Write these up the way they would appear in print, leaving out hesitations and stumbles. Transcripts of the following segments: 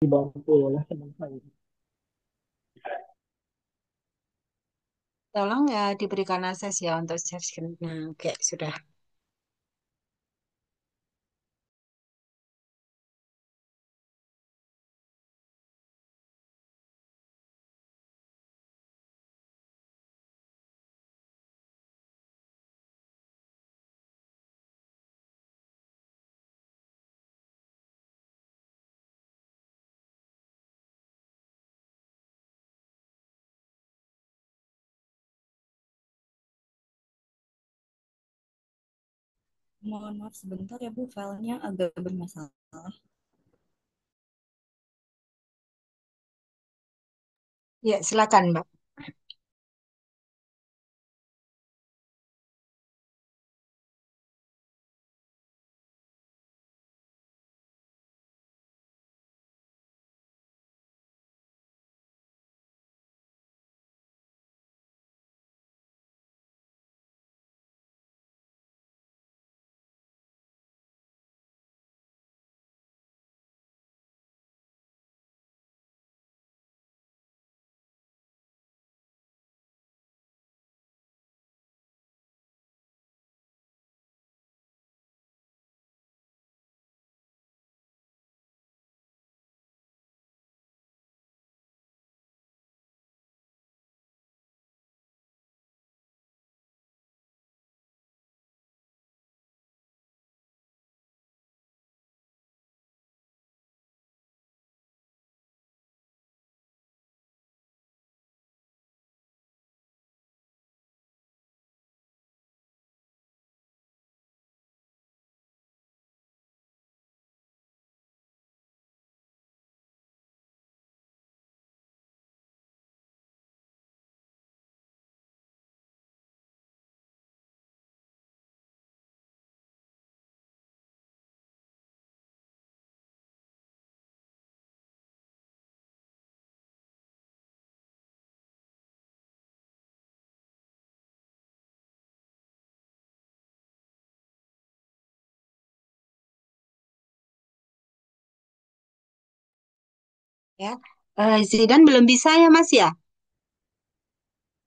dibantu oleh teman saya. Tolong ya diberikan akses ya untuk share screen. Nah, oke, sudah. Mohon maaf sebentar ya Bu, filenya agak bermasalah. Ya, silakan, Mbak. Ya. Zidan belum bisa ya, Mas ya?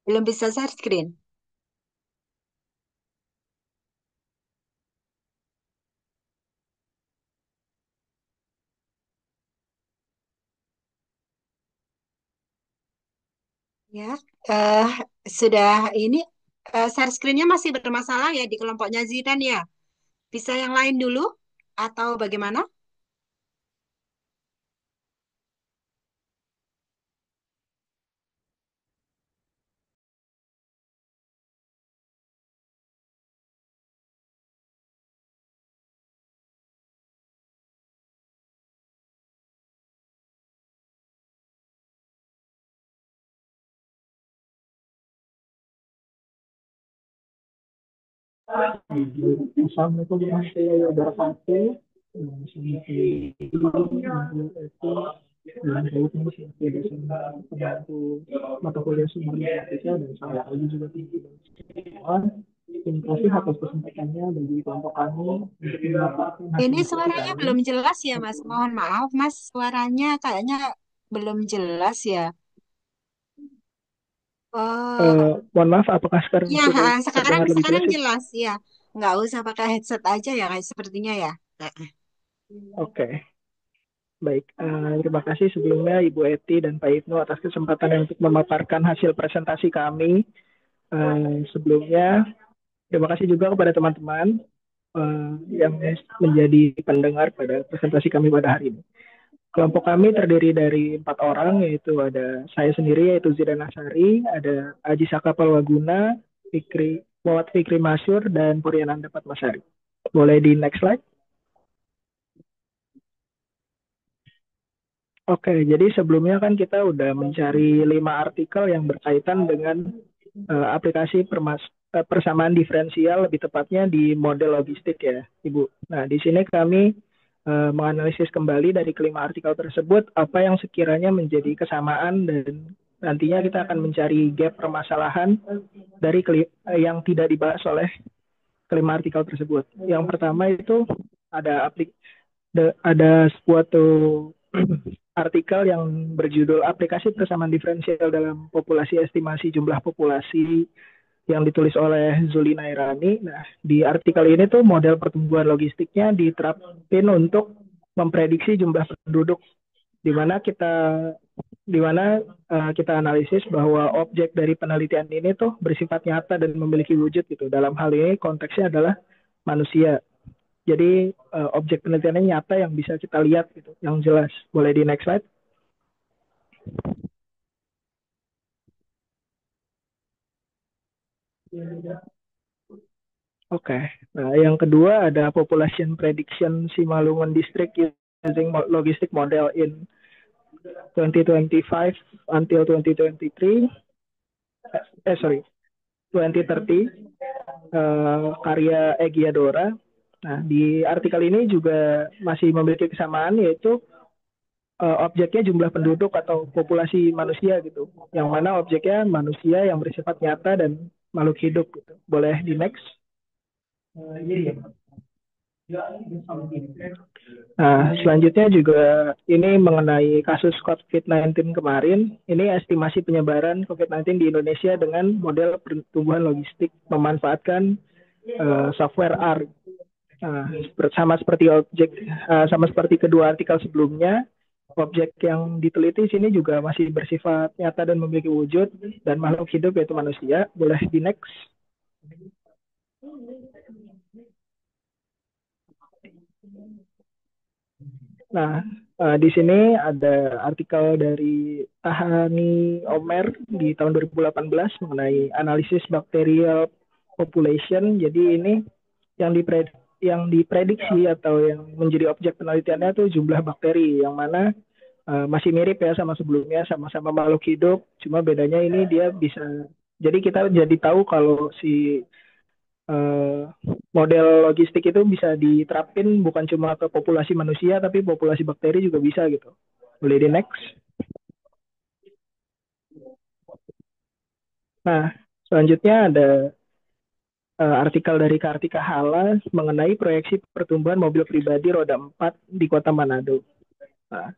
Belum bisa share screen. Ya. Eh sudah ini share screen-nya masih bermasalah ya di kelompoknya Zidan ya. Bisa yang lain dulu atau bagaimana? Assalamualaikum warahmatullahi wabarakatuh. Selamat itu dengan baik ini saya dosen pembantu mata kuliah sumber matematika dan saya lagi juga tinggi dan siswa. Terima kasih atas kesempatannya bagi kelompok kami untuk mendapatkan hasil Ini diskusi suaranya kami. belum jelas ya, Mas. Mohon maaf, Mas. Suaranya kayaknya belum jelas ya. Oh, Mohon maaf, apakah sekarang ya, sudah sekarang terdengar lebih sekarang jelas, Ibu? jelas ya. Nggak usah pakai headset aja ya, kayak sepertinya ya. Oke, baik. Terima kasih sebelumnya Ibu Eti dan Pak Ibnu atas kesempatan untuk memaparkan hasil presentasi kami. Sebelumnya, terima kasih juga kepada teman-teman yang menjadi pendengar pada presentasi kami pada hari ini. Kelompok kami terdiri dari 4 orang, yaitu ada saya sendiri, yaitu Zidan Asari, ada Aji Saka Palwaguna, Muhammad Fikri Masyur, dan Puryananda Patmasari. Boleh di next slide? Oke, jadi sebelumnya kan kita udah mencari 5 artikel yang berkaitan dengan aplikasi persamaan diferensial, lebih tepatnya di model logistik ya, Ibu. Nah, di sini kami menganalisis kembali dari kelima artikel tersebut apa yang sekiranya menjadi kesamaan dan nantinya kita akan mencari gap permasalahan dari yang tidak dibahas oleh kelima artikel tersebut. Yang pertama itu ada ada suatu artikel yang berjudul Aplikasi Persamaan Diferensial dalam Populasi Estimasi Jumlah Populasi yang ditulis oleh Zuli Nairani. Nah, di artikel ini tuh model pertumbuhan logistiknya diterapin untuk memprediksi jumlah penduduk, di mana kita analisis bahwa objek dari penelitian ini tuh bersifat nyata dan memiliki wujud gitu. Dalam hal ini konteksnya adalah manusia. Jadi objek penelitiannya nyata yang bisa kita lihat gitu, yang jelas. Boleh di next slide? Oke. Nah, yang kedua ada population prediction Simalungun District using logistic model in 2025 until 2023. 2030, karya Egy Adora. Nah, di artikel ini juga masih memiliki kesamaan, yaitu objeknya jumlah penduduk atau populasi manusia gitu. Yang mana objeknya manusia yang bersifat nyata dan makhluk hidup gitu. Boleh di next? Nah, selanjutnya juga ini mengenai kasus COVID-19 kemarin. Ini estimasi penyebaran COVID-19 di Indonesia dengan model pertumbuhan logistik memanfaatkan software R. Sama seperti kedua artikel sebelumnya, objek yang diteliti sini juga masih bersifat nyata dan memiliki wujud dan makhluk hidup yaitu manusia. Boleh di next? Nah, di sini ada artikel dari Tahani Omer di tahun 2018 mengenai analisis bacterial population. Jadi ini yang diprediksi atau yang menjadi objek penelitiannya itu jumlah bakteri, yang mana masih mirip ya sama sebelumnya, sama-sama makhluk hidup. Cuma bedanya ini dia bisa, jadi kita jadi tahu kalau si model logistik itu bisa diterapin bukan cuma ke populasi manusia, tapi populasi bakteri juga bisa gitu. Boleh di next? Nah, selanjutnya ada artikel dari Kartika Hala mengenai proyeksi pertumbuhan mobil pribadi roda 4 di kota Manado. Nah,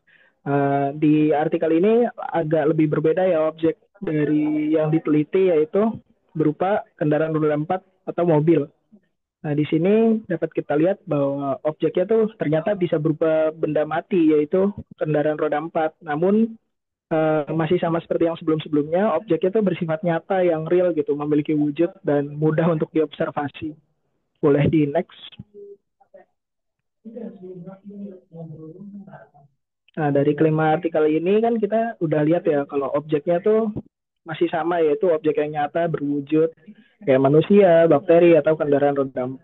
di artikel ini agak lebih berbeda ya, objek dari yang diteliti yaitu berupa kendaraan roda 4 atau mobil. Nah, di sini dapat kita lihat bahwa objeknya tuh ternyata bisa berupa benda mati, yaitu kendaraan roda 4. Namun, masih sama seperti yang sebelum-sebelumnya, objeknya tuh bersifat nyata yang real gitu, memiliki wujud dan mudah untuk diobservasi. Boleh di next? Nah, dari kelima artikel ini kan kita udah lihat ya, kalau objeknya tuh masih sama, yaitu objek yang nyata berwujud kayak manusia, bakteri, atau kendaraan roda 4.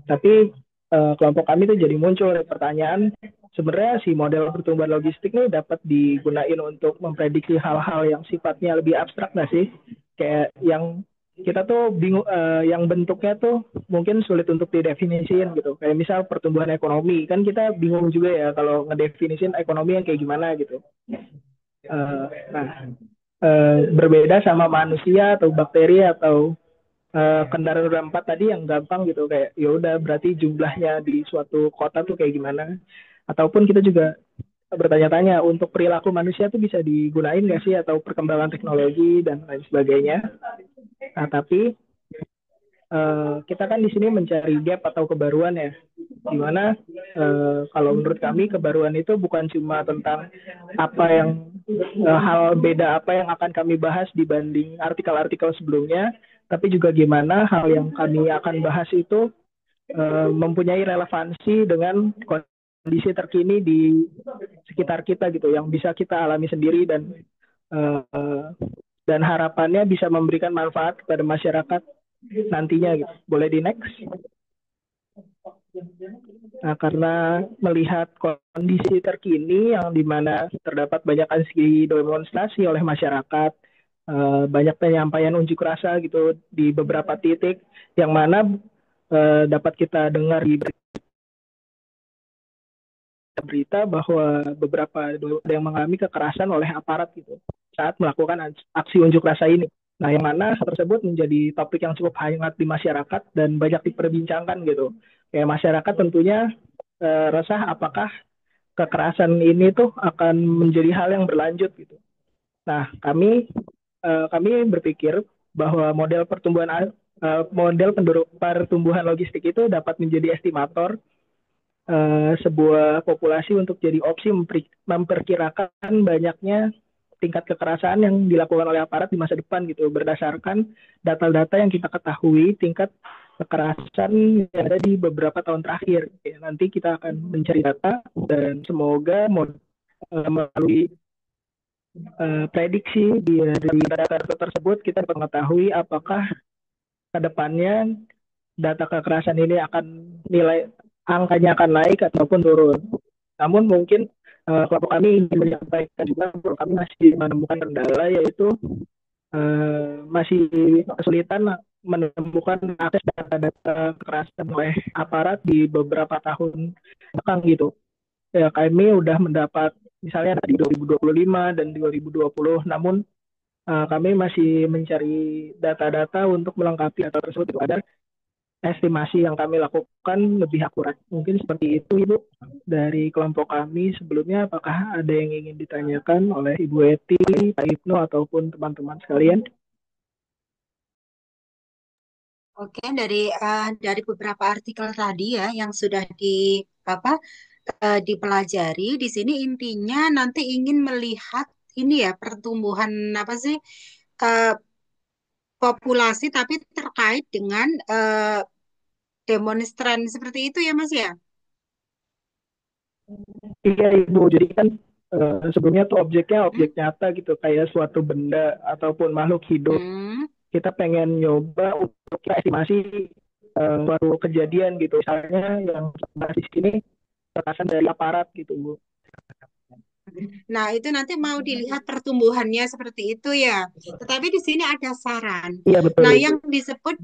Tapi kelompok kami tuh jadi muncul pertanyaan, sebenarnya si model pertumbuhan logistik ini dapat digunain untuk memprediksi hal-hal yang sifatnya lebih abstrak nggak sih? Kayak yang kita tuh bingung, yang bentuknya tuh mungkin sulit untuk didefinisiin gitu. Kayak misal pertumbuhan ekonomi, kan kita bingung juga ya kalau ngedefinisin ekonomi yang kayak gimana gitu. Nah, berbeda sama manusia atau bakteri atau kendaraan roda 4 tadi yang gampang gitu, kayak ya udah berarti jumlahnya di suatu kota tuh kayak gimana, ataupun kita juga bertanya-tanya untuk perilaku manusia tuh bisa digunain nggak sih, atau perkembangan teknologi dan lain sebagainya. Nah, tapi kita kan di sini mencari gap atau kebaruan ya, dimana kalau menurut kami kebaruan itu bukan cuma tentang apa yang hal beda apa yang akan kami bahas dibanding artikel-artikel sebelumnya, tapi juga gimana hal yang kami akan bahas itu mempunyai relevansi dengan kondisi terkini di sekitar kita gitu, yang bisa kita alami sendiri dan harapannya bisa memberikan manfaat kepada masyarakat nantinya gitu. Boleh di next? Nah, karena melihat kondisi terkini yang dimana terdapat banyak aksi demonstrasi oleh masyarakat, banyak penyampaian unjuk rasa gitu di beberapa titik, yang mana dapat kita dengar di berita bahwa beberapa ada yang mengalami kekerasan oleh aparat gitu saat melakukan aksi unjuk rasa ini. Nah, yang mana tersebut menjadi topik yang cukup hangat di masyarakat dan banyak diperbincangkan gitu. Kayak masyarakat tentunya resah apakah kekerasan ini tuh akan menjadi hal yang berlanjut gitu. Nah, kami berpikir bahwa model pertumbuhan logistik itu dapat menjadi estimator sebuah populasi untuk jadi opsi memperkirakan banyaknya tingkat kekerasan yang dilakukan oleh aparat di masa depan gitu berdasarkan data-data yang kita ketahui tingkat kekerasan yang ada di beberapa tahun terakhir. Ya, nanti kita akan mencari data dan semoga melalui prediksi dari data tersebut kita mengetahui apakah ke depannya data kekerasan ini akan angkanya akan naik ataupun turun. Namun mungkin kelompok kami ingin menyampaikan juga bahwa kami masih menemukan kendala yaitu masih kesulitan menemukan akses data-data kekerasan oleh aparat di beberapa tahun belakang gitu. Ya, kami udah mendapat misalnya di 2025 dan 2020, namun kami masih mencari data-data untuk melengkapi data tersebut agar estimasi yang kami lakukan lebih akurat. Mungkin seperti itu, Ibu, dari kelompok kami. Sebelumnya, apakah ada yang ingin ditanyakan oleh Ibu Eti, Pak Ibnu, ataupun teman-teman sekalian? Oke, dari beberapa artikel tadi ya yang sudah apa dipelajari di sini intinya nanti ingin melihat ini ya pertumbuhan apa sih eh, populasi tapi terkait dengan demonstran seperti itu ya Mas ya. Iya, Ibu. Jadi kan sebelumnya tuh objeknya objek nyata gitu, kayak suatu benda ataupun makhluk hidup. Hmm. Kita pengen nyoba untuk estimasi suatu kejadian gitu. Misalnya yang bahas di sini kekerasan dari aparat gitu, Bu. Nah, itu nanti mau dilihat pertumbuhannya seperti itu ya. Tetapi di sini ada saran. Iya, betul, Nah, Ibu. yang disebut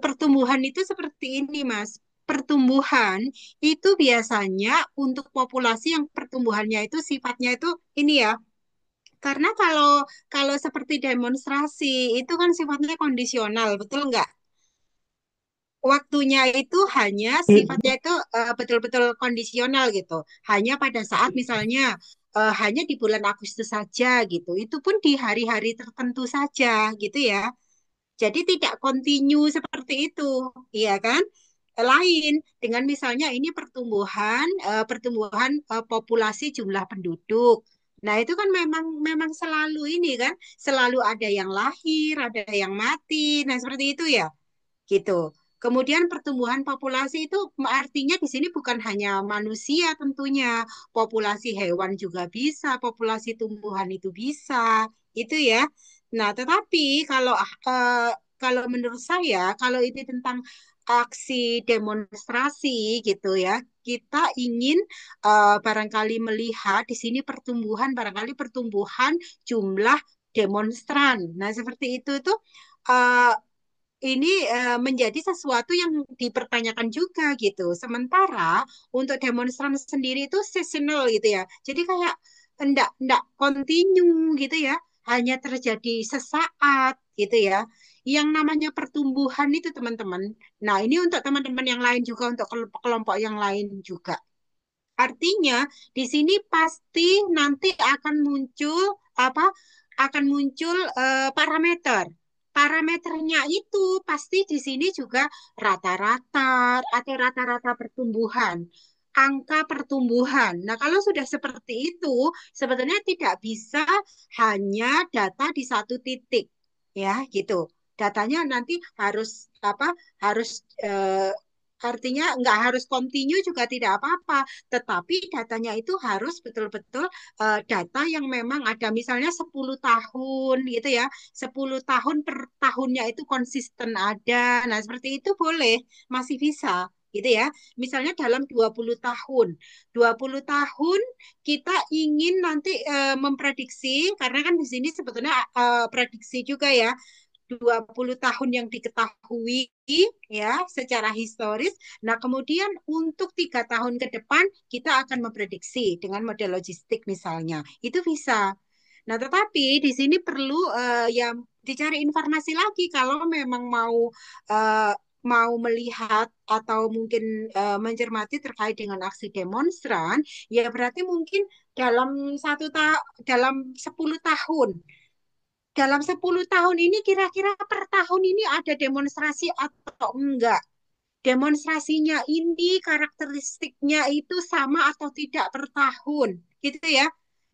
pertumbuhan itu seperti ini, Mas. Pertumbuhan itu biasanya untuk populasi yang pertumbuhannya itu sifatnya itu ini ya. Karena kalau kalau seperti demonstrasi itu kan sifatnya kondisional, betul nggak? Waktunya itu hanya sifatnya itu betul-betul kondisional gitu. Hanya pada saat misalnya hanya di bulan Agustus saja gitu. Itu pun di hari-hari tertentu saja gitu ya. Jadi tidak kontinu seperti itu, iya kan? Lain dengan misalnya ini pertumbuhan populasi jumlah penduduk. Nah, itu kan memang memang selalu ini kan, selalu ada yang lahir, ada yang mati. Nah, seperti itu ya gitu. Kemudian pertumbuhan populasi itu artinya di sini bukan hanya manusia tentunya, populasi hewan juga bisa, populasi tumbuhan itu bisa, itu ya. Nah, tetapi kalau menurut saya, kalau ini tentang aksi demonstrasi gitu ya, kita ingin barangkali melihat di sini barangkali pertumbuhan jumlah demonstran. Nah, seperti itu tuh ini menjadi sesuatu yang dipertanyakan juga gitu. Sementara untuk demonstran sendiri itu seasonal gitu ya. Jadi kayak enggak kontinu gitu ya. Hanya terjadi sesaat gitu ya. Yang namanya pertumbuhan itu teman-teman. Nah, ini untuk teman-teman yang lain juga untuk kelompok yang lain juga. Artinya di sini pasti nanti akan muncul apa? Akan muncul parameter. Parameternya itu pasti di sini juga rata-rata atau rata-rata pertumbuhan, angka pertumbuhan. Nah, kalau sudah seperti itu, sebetulnya tidak bisa hanya data di satu titik, ya gitu. Datanya nanti harus apa? Harus artinya nggak harus kontinu juga tidak apa-apa, tetapi datanya itu harus betul-betul data yang memang ada misalnya 10 tahun gitu ya. 10 tahun per tahunnya itu konsisten ada. Nah, seperti itu boleh, masih bisa gitu ya. Misalnya dalam 20 tahun. 20 tahun kita ingin nanti memprediksi karena kan di sini sebetulnya prediksi juga ya. 20 tahun yang diketahui ya secara historis. Nah, kemudian untuk 3 tahun ke depan kita akan memprediksi dengan model logistik misalnya. Itu bisa. Nah, tetapi di sini perlu ya dicari informasi lagi kalau memang mau mau melihat atau mungkin mencermati terkait dengan aksi demonstran, ya berarti mungkin dalam dalam 10 tahun. Dalam 10 tahun ini kira-kira per tahun ini ada demonstrasi atau enggak? Demonstrasinya ini karakteristiknya itu sama atau tidak per tahun, gitu ya.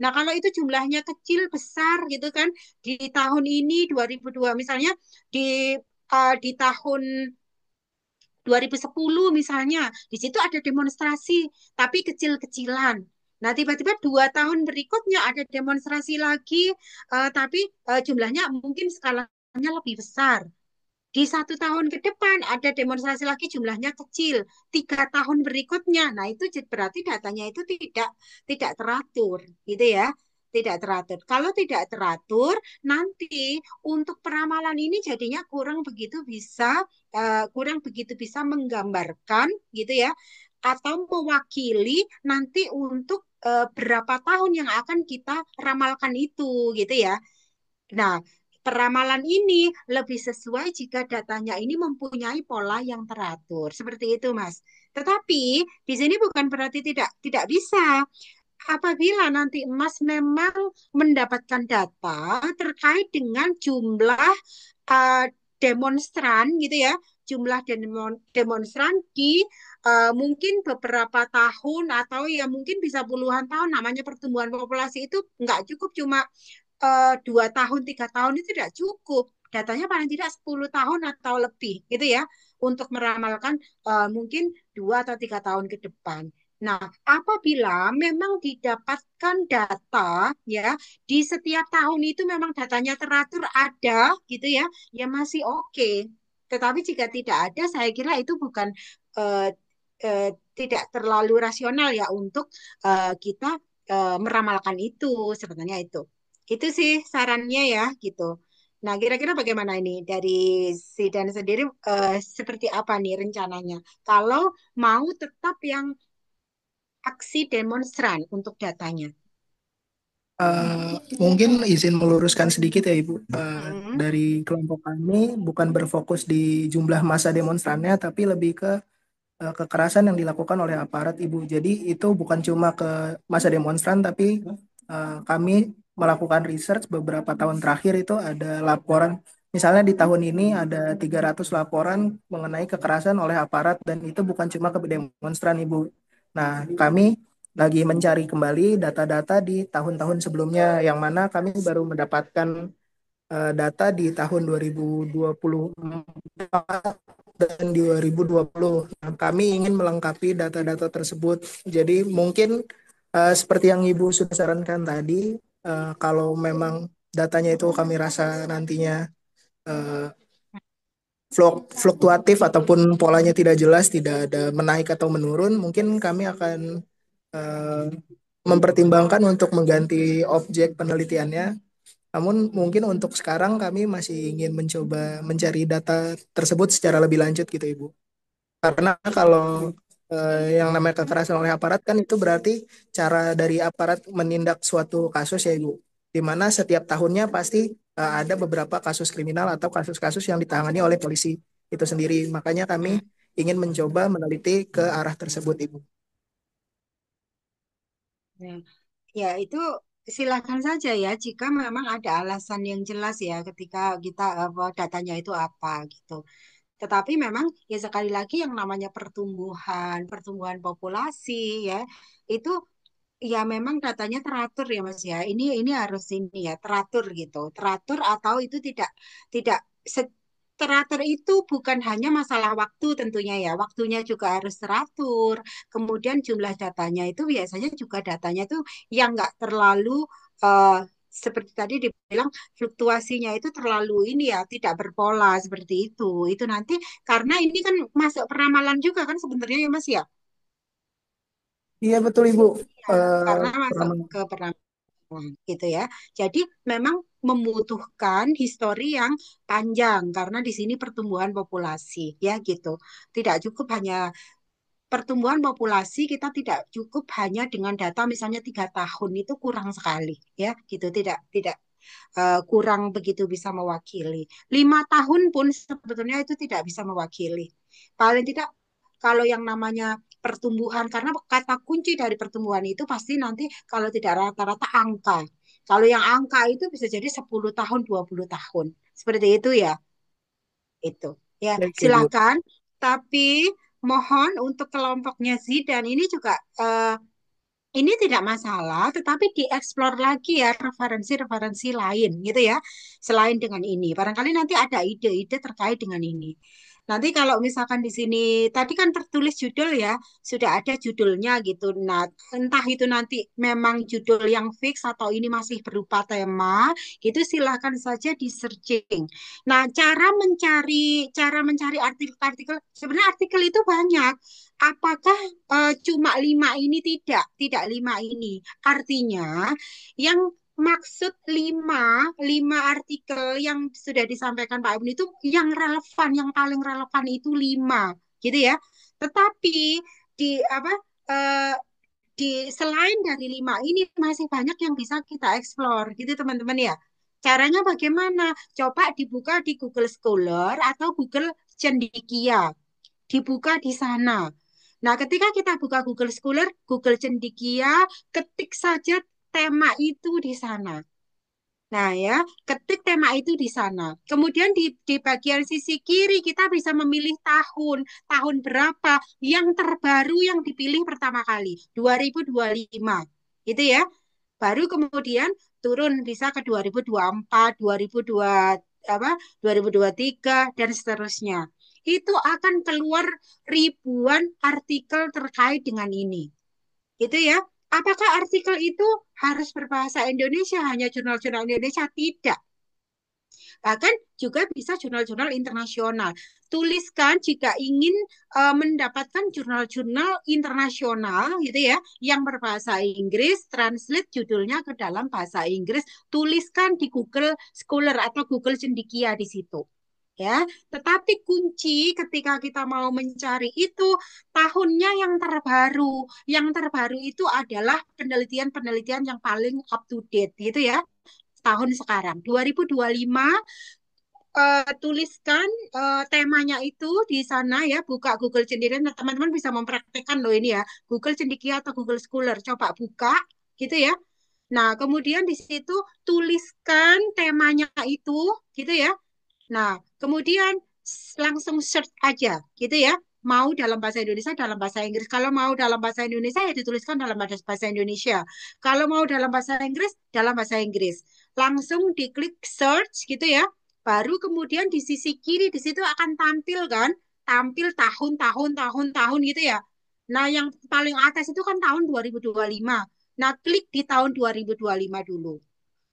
Nah, kalau itu jumlahnya kecil besar gitu kan, di tahun ini 2002 misalnya di tahun 2010 misalnya, di situ ada demonstrasi, tapi kecil-kecilan. Nah, tiba-tiba 2 tahun berikutnya ada demonstrasi lagi, tapi jumlahnya mungkin skalanya lebih besar. Di 1 tahun ke depan ada demonstrasi lagi jumlahnya kecil. 3 tahun berikutnya, nah itu berarti datanya itu tidak teratur, gitu ya. Tidak teratur. Kalau tidak teratur, nanti untuk peramalan ini jadinya kurang begitu bisa menggambarkan, gitu ya, atau mewakili nanti untuk berapa tahun yang akan kita ramalkan itu, gitu ya. Nah, peramalan ini lebih sesuai jika datanya ini mempunyai pola yang teratur. Seperti itu, Mas. Tetapi di sini bukan berarti tidak bisa. Apabila nanti Mas memang mendapatkan data terkait dengan jumlah uh, demonstran gitu ya, jumlah demonstran di mungkin beberapa tahun atau ya mungkin bisa puluhan tahun, namanya pertumbuhan populasi itu nggak cukup cuma 2 tahun, 3 tahun itu tidak cukup. Datanya paling tidak 10 tahun atau lebih, gitu ya, untuk meramalkan mungkin 2 atau 3 tahun ke depan. Nah, apabila memang didapatkan data ya di setiap tahun itu memang datanya teratur ada, gitu ya, ya masih oke. Tetapi jika tidak ada, saya kira itu bukan eh, tidak terlalu rasional ya untuk kita meramalkan itu sebenarnya itu. Itu sih sarannya ya gitu. Nah, kira-kira bagaimana ini dari si Dan sendiri seperti apa nih rencananya? Kalau mau tetap yang aksi demonstran untuk datanya. Mungkin izin meluruskan sedikit ya Ibu. Mm-mm. Dari kelompok kami bukan berfokus di jumlah massa demonstrannya, tapi lebih ke kekerasan yang dilakukan oleh aparat Ibu. Jadi itu bukan cuma ke masa demonstran, tapi kami melakukan research beberapa tahun terakhir itu ada laporan. Misalnya di tahun ini ada 300 laporan mengenai kekerasan oleh aparat dan itu bukan cuma ke demonstran Ibu. Nah, kami lagi mencari kembali data-data di tahun-tahun sebelumnya yang mana kami baru mendapatkan data di tahun 2024 dan di 2020. Nah, kami ingin melengkapi data-data tersebut. Jadi mungkin seperti yang Ibu sudah sarankan tadi, kalau memang datanya itu kami rasa nantinya eh, fluktuatif ataupun polanya tidak jelas, tidak ada menaik atau menurun, mungkin kami akan eh, mempertimbangkan untuk mengganti objek penelitiannya. Namun mungkin untuk sekarang kami masih ingin mencoba mencari data tersebut secara lebih lanjut gitu Ibu. Karena kalau yang namanya kekerasan oleh aparat kan itu berarti cara dari aparat menindak suatu kasus ya Ibu. Di mana setiap tahunnya pasti ada beberapa kasus kriminal atau kasus-kasus yang ditangani oleh polisi itu sendiri. Makanya kami ingin mencoba meneliti ke arah tersebut Ibu. Ya, ya, itu silakan saja ya jika memang ada alasan yang jelas ya ketika kita datanya itu apa gitu. Tetapi memang ya sekali lagi yang namanya pertumbuhan populasi ya itu ya memang datanya teratur ya Mas ya. Ini harus ini ya teratur gitu. Teratur atau itu tidak teratur itu bukan hanya masalah waktu tentunya ya. Waktunya juga harus teratur. Kemudian jumlah datanya itu biasanya juga datanya itu yang nggak terlalu eh, seperti tadi dibilang fluktuasinya itu terlalu ini ya tidak berpola seperti itu. Itu nanti karena ini kan masuk peramalan juga kan sebenarnya ya Mas ya. Iya betul Ibu. Karena masuk Pernah- ke gitu ya. Jadi memang membutuhkan histori yang panjang karena di sini pertumbuhan populasi ya gitu. Tidak cukup hanya pertumbuhan populasi kita tidak cukup hanya dengan data misalnya 3 tahun itu kurang sekali ya gitu. Tidak kurang begitu bisa mewakili. 5 tahun pun sebetulnya itu tidak bisa mewakili. Paling tidak kalau yang namanya pertumbuhan, karena kata kunci dari pertumbuhan itu pasti nanti kalau tidak rata-rata angka. Kalau yang angka itu bisa jadi 10 tahun, 20 tahun. Seperti itu ya. Itu. Ya, Baik, Ibu. silakan. Tapi mohon untuk kelompoknya Zidan ini juga ini tidak masalah, tetapi dieksplor lagi ya referensi-referensi lain gitu ya. Selain dengan ini, barangkali nanti ada ide-ide terkait dengan ini. Nanti kalau misalkan di sini tadi kan tertulis judul ya, sudah ada judulnya gitu. Nah, entah itu nanti memang judul yang fix atau ini masih berupa tema, gitu silahkan saja di searching. Nah, cara mencari artikel-artikel, sebenarnya artikel itu banyak. Apakah cuma 5 ini? Tidak 5 ini. Artinya yang maksud lima artikel yang sudah disampaikan Pak Ibnu itu yang relevan, yang paling relevan itu 5, gitu ya. Tetapi di apa eh, di selain dari 5 ini masih banyak yang bisa kita explore, gitu teman-teman ya. Caranya bagaimana? Coba dibuka di Google Scholar atau Google Cendekia, dibuka di sana. Nah, ketika kita buka Google Scholar, Google Cendekia, ketik saja tema itu di sana. Nah, ya, ketik tema itu di sana. Kemudian di bagian sisi kiri kita bisa memilih tahun berapa yang terbaru yang dipilih pertama kali, 2025. Gitu ya. Baru kemudian turun bisa ke 2024, 2002 apa 2023 dan seterusnya. Itu akan keluar ribuan artikel terkait dengan ini. Itu ya. Apakah artikel itu harus berbahasa Indonesia, hanya jurnal-jurnal Indonesia? Tidak. Bahkan juga bisa jurnal-jurnal internasional. Tuliskan jika ingin mendapatkan jurnal-jurnal internasional gitu ya, yang berbahasa Inggris, translate judulnya ke dalam bahasa Inggris, tuliskan di Google Scholar atau Google Cendekia di situ. Ya, tetapi kunci ketika kita mau mencari itu tahunnya yang terbaru. Yang terbaru itu adalah penelitian-penelitian yang paling up to date gitu ya. Tahun sekarang 2025, tuliskan temanya itu di sana ya, buka Google Cendekia. Nah, teman-teman bisa mempraktekkan loh ini ya, Google Cendekia atau Google Scholar, coba buka gitu ya. Nah, kemudian di situ tuliskan temanya itu gitu ya. Nah, kemudian langsung search aja gitu ya. Mau dalam bahasa Indonesia, dalam bahasa Inggris. Kalau mau dalam bahasa Indonesia ya dituliskan dalam bahasa Indonesia. Kalau mau dalam bahasa Inggris, dalam bahasa Inggris. Langsung diklik search gitu ya. Baru kemudian di sisi kiri di situ akan tampil kan, tampil tahun, tahun, tahun, tahun gitu ya. Nah, yang paling atas itu kan tahun 2025. Nah, klik di tahun 2025 dulu.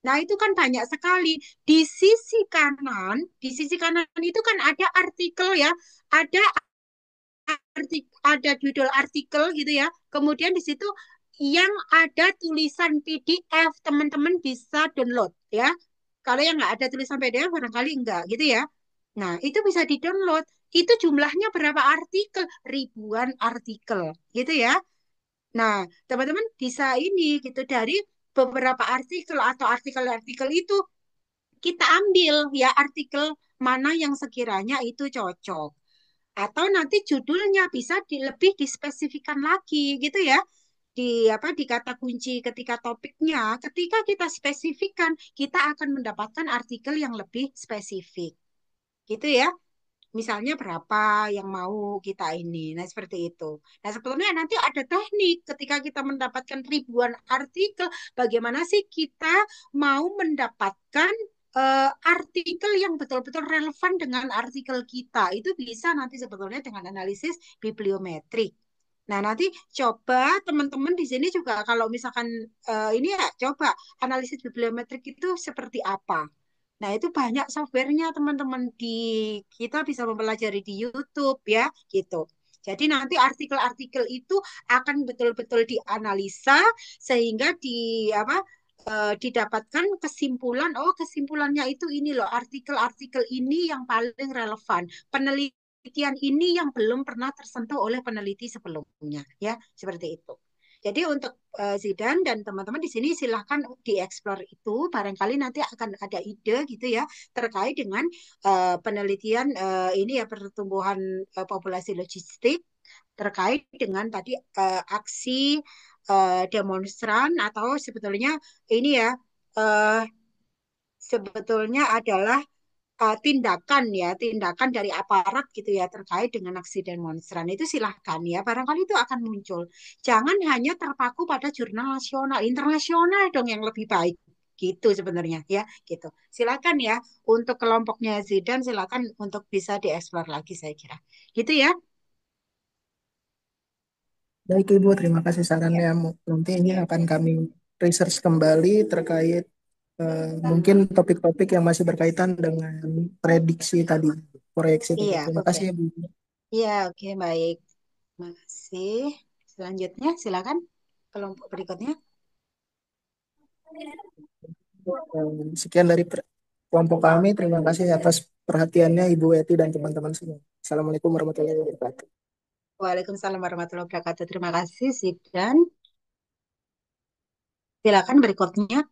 Nah, itu kan banyak sekali. Di sisi kanan itu kan ada artikel ya, ada ada judul artikel gitu ya. Kemudian di situ yang ada tulisan PDF, teman-teman bisa download ya. Kalau yang nggak ada tulisan PDF barangkali enggak gitu ya. Nah, itu bisa di-download. Itu jumlahnya berapa artikel? Ribuan artikel gitu ya. Nah, teman-teman bisa ini gitu dari beberapa artikel atau artikel-artikel itu kita ambil ya artikel mana yang sekiranya itu cocok. Atau nanti judulnya bisa lebih dispesifikan lagi gitu ya. Di kata kunci ketika topiknya, ketika kita spesifikkan, kita akan mendapatkan artikel yang lebih spesifik. Gitu ya. Misalnya berapa yang mau kita ini. Nah, seperti itu. Nah, sebetulnya nanti ada teknik ketika kita mendapatkan ribuan artikel, bagaimana sih kita mau mendapatkan artikel yang betul-betul relevan dengan artikel kita. Itu bisa nanti sebetulnya dengan analisis bibliometrik. Nah, nanti coba teman-teman di sini juga kalau misalkan ini ya coba analisis bibliometrik itu seperti apa. Nah, itu banyak softwarenya teman-teman kita bisa mempelajari di YouTube ya, gitu. Jadi nanti artikel-artikel itu akan betul-betul dianalisa sehingga didapatkan kesimpulan, oh kesimpulannya itu ini loh, artikel-artikel ini yang paling relevan. Penelitian ini yang belum pernah tersentuh oleh peneliti sebelumnya, ya, seperti itu. Jadi untuk Zidan dan teman-teman di sini silahkan dieksplor itu. Barangkali nanti akan ada ide gitu ya terkait dengan penelitian ini ya pertumbuhan populasi logistik terkait dengan tadi aksi demonstran atau sebetulnya ini ya eh, sebetulnya adalah tindakan ya, tindakan dari aparat gitu ya terkait dengan aksi demonstran itu silahkan ya, barangkali itu akan muncul. Jangan hanya terpaku pada jurnal nasional, internasional dong yang lebih baik gitu sebenarnya ya, gitu. Silakan ya untuk kelompoknya Zidan, silakan untuk bisa dieksplor lagi saya kira. Gitu ya. Baik Ibu, terima kasih sarannya. Nanti ini akan kami research kembali terkait mungkin topik-topik yang masih berkaitan dengan prediksi tadi, proyeksi tadi. Iya, Terima oke. kasih Ibu. Iya, oke, baik. Masih. Selanjutnya, silakan kelompok berikutnya. Sekian dari kelompok kami. Terima kasih atas perhatiannya Ibu Eti dan teman-teman semua. Assalamualaikum warahmatullahi wabarakatuh. Waalaikumsalam warahmatullahi wabarakatuh. Terima kasih, Zidan. Silakan berikutnya.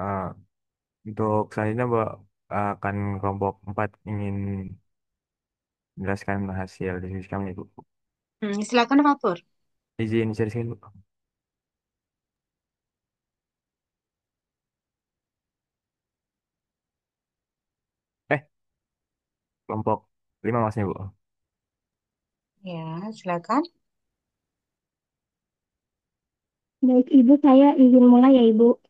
Ah, untuk selanjutnya Mbak, akan kelompok 4 ingin menjelaskan hasil diskusi kami Bu. Silakan, Pak Pur. Izin sharing Bu. Eh, kelompok 5 maksudnya Bu. Ya, silakan. Baik, Ibu, saya izin mulai ya, Ibu.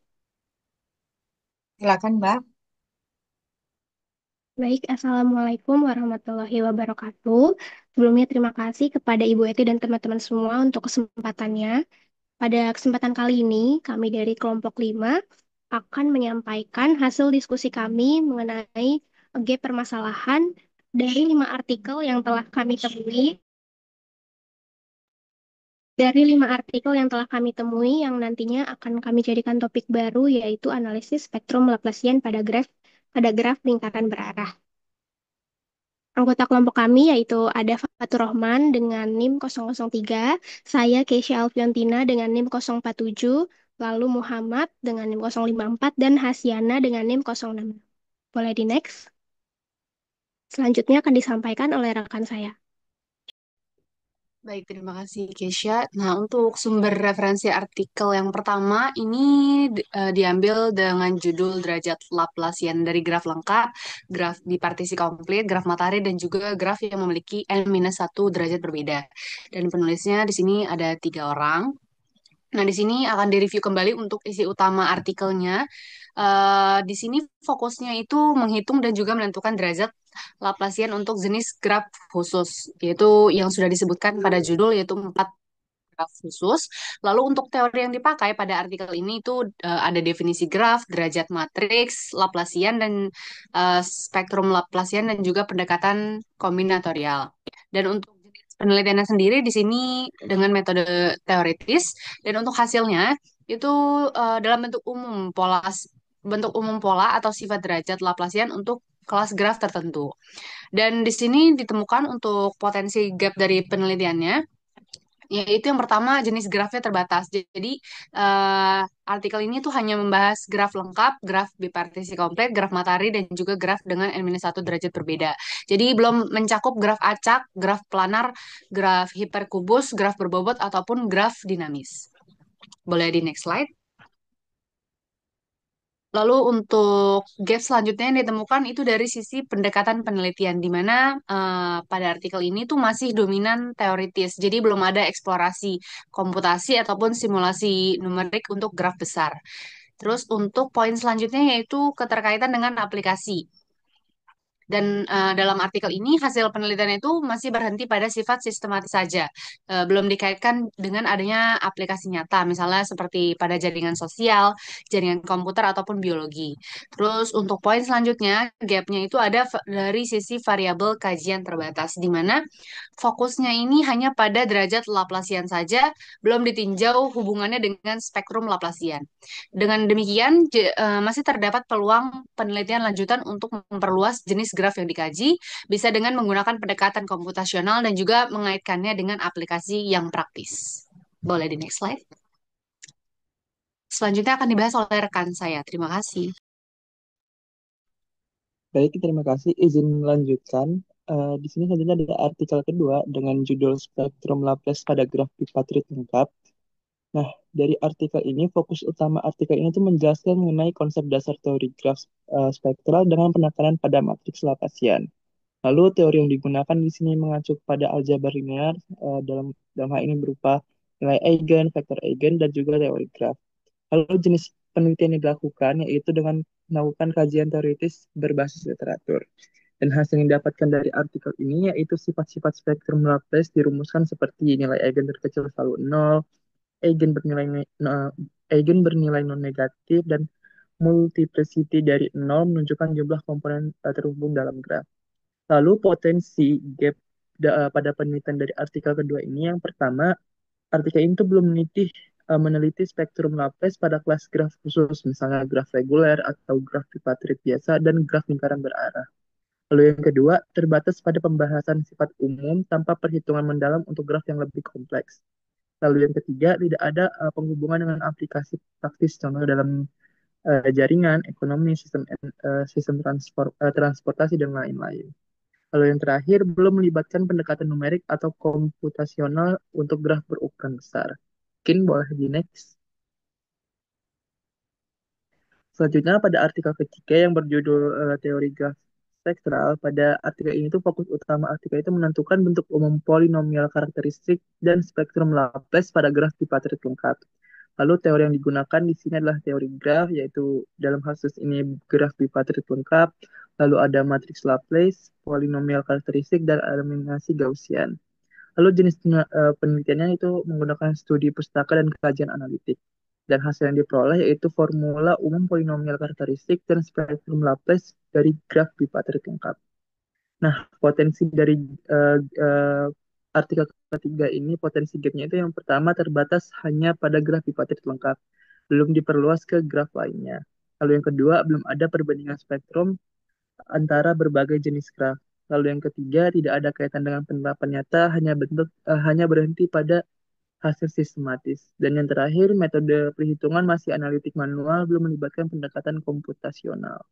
Silakan, Mbak. Baik, Assalamualaikum warahmatullahi wabarakatuh. Sebelumnya terima kasih kepada Ibu Eti dan teman-teman semua untuk kesempatannya. Pada kesempatan kali ini, kami dari kelompok 5 akan menyampaikan hasil diskusi kami mengenai gap permasalahan dari 5 artikel yang telah kami temui. Yang nantinya akan kami jadikan topik baru yaitu analisis spektrum Laplacian pada graf lingkaran berarah. Anggota kelompok kami yaitu ada Fatur Rahman dengan NIM 003, saya Keisha Alfiontina dengan NIM 047, lalu Muhammad dengan NIM 054, dan Hasyana dengan NIM 06. Boleh di next? Selanjutnya akan disampaikan oleh rekan saya. Baik, terima kasih Kesha. Nah, untuk sumber referensi artikel yang pertama ini diambil dengan judul derajat Laplacian dari graf lengkap, graf bipartisi komplit, graf matahari, dan juga graf yang memiliki n-1 derajat berbeda. Dan penulisnya di sini ada 3 orang. Nah, di sini akan direview kembali untuk isi utama artikelnya. Di sini fokusnya itu menghitung dan juga menentukan derajat Laplacian untuk jenis graf khusus, yaitu yang sudah disebutkan pada judul, yaitu 4 graf khusus. Lalu untuk teori yang dipakai pada artikel ini itu ada definisi graf, derajat matriks, Laplacian, dan spektrum Laplacian, dan juga pendekatan kombinatorial. Dan untuk jenis penelitiannya sendiri di sini dengan metode teoritis, dan untuk hasilnya itu dalam bentuk umum pola atau sifat derajat Laplacian untuk kelas graf tertentu. Dan di sini ditemukan untuk potensi gap dari penelitiannya, yaitu yang pertama jenis grafnya terbatas. Jadi artikel ini tuh hanya membahas graf lengkap, graf bipartisi komplit, graf matahari, dan juga graf dengan n-1 derajat berbeda. Jadi belum mencakup graf acak, graf planar, graf hiperkubus, graf berbobot, ataupun graf dinamis. Boleh di next slide. Lalu untuk gap selanjutnya yang ditemukan itu dari sisi pendekatan penelitian, di mana pada artikel ini tuh masih dominan teoritis, jadi belum ada eksplorasi komputasi ataupun simulasi numerik untuk graf besar. Terus untuk poin selanjutnya yaitu keterkaitan dengan aplikasi. Dan dalam artikel ini hasil penelitian itu masih berhenti pada sifat sistematis saja. Belum dikaitkan dengan adanya aplikasi nyata, misalnya seperti pada jaringan sosial, jaringan komputer ataupun biologi. Terus untuk poin selanjutnya, gapnya itu ada dari sisi variabel kajian terbatas, di mana fokusnya ini hanya pada derajat Laplacian saja, belum ditinjau hubungannya dengan spektrum Laplacian. Dengan demikian, masih terdapat peluang penelitian lanjutan untuk memperluas jenis graf yang dikaji, bisa dengan menggunakan pendekatan komputasional dan juga mengaitkannya dengan aplikasi yang praktis. Boleh di next slide. Selanjutnya akan dibahas oleh rekan saya. Terima kasih. Baik, terima kasih. Izin melanjutkan. Di sini selanjutnya ada artikel kedua dengan judul Spektrum Laplace pada graf Dipatrit lengkap. Nah, dari artikel ini, fokus utama artikel ini tuh menjelaskan mengenai konsep dasar teori graf spektral dengan penekanan pada matriks Laplacian. Lalu teori yang digunakan di sini mengacu pada aljabar linear dalam hal ini berupa nilai eigen, vektor eigen, dan juga teori graf. Lalu jenis penelitian yang dilakukan yaitu dengan melakukan kajian teoritis berbasis literatur. Dan hasil yang didapatkan dari artikel ini yaitu sifat-sifat spektrum Laplace dirumuskan seperti nilai eigen terkecil selalu nol, eigen bernilai eigen bernilai non negatif, dan multiplicity dari nol menunjukkan jumlah komponen terhubung dalam graf. Lalu potensi gap pada penelitian dari artikel kedua ini yang pertama, artikel ini tuh belum meneliti spektrum Laplace pada kelas graf khusus, misalnya graf reguler atau graf Dipatrit biasa dan graf lingkaran berarah. Lalu yang kedua, terbatas pada pembahasan sifat umum tanpa perhitungan mendalam untuk graf yang lebih kompleks. Lalu yang ketiga, tidak ada penghubungan dengan aplikasi praktis, contoh dalam jaringan, ekonomi, sistem transportasi, dan lain-lain. Lalu yang terakhir, belum melibatkan pendekatan numerik atau komputasional untuk graf berukuran besar. Mungkin boleh di next. Selanjutnya pada artikel ketiga yang berjudul teori graf spektral, pada artikel ini tuh fokus utama artikel itu menentukan bentuk umum polinomial karakteristik dan spektrum Laplace pada graf Dipatrit lengkap. Lalu teori yang digunakan di sini adalah teori graf, yaitu dalam kasus ini graf Dipatrit lengkap, lalu ada matriks Laplace, polinomial karakteristik, dan eliminasi Gaussian. Lalu jenis penelitiannya itu menggunakan studi pustaka dan kajian analitik. Dan hasil yang diperoleh yaitu formula umum polinomial karakteristik dan spektrum Laplace dari graf Dipatrit lengkap. Nah, potensi dari uh, uh, artikel ketiga ini, potensi gapnya itu yang pertama terbatas hanya pada graf Dipatrit lengkap, belum diperluas ke graf lainnya. Lalu yang kedua, belum ada perbandingan spektrum antara berbagai jenis graf. Lalu yang ketiga, tidak ada kaitan dengan penerapan nyata, hanya berhenti pada hasil sistematis. Dan yang terakhir, metode perhitungan masih analitik manual, belum melibatkan pendekatan komputasional.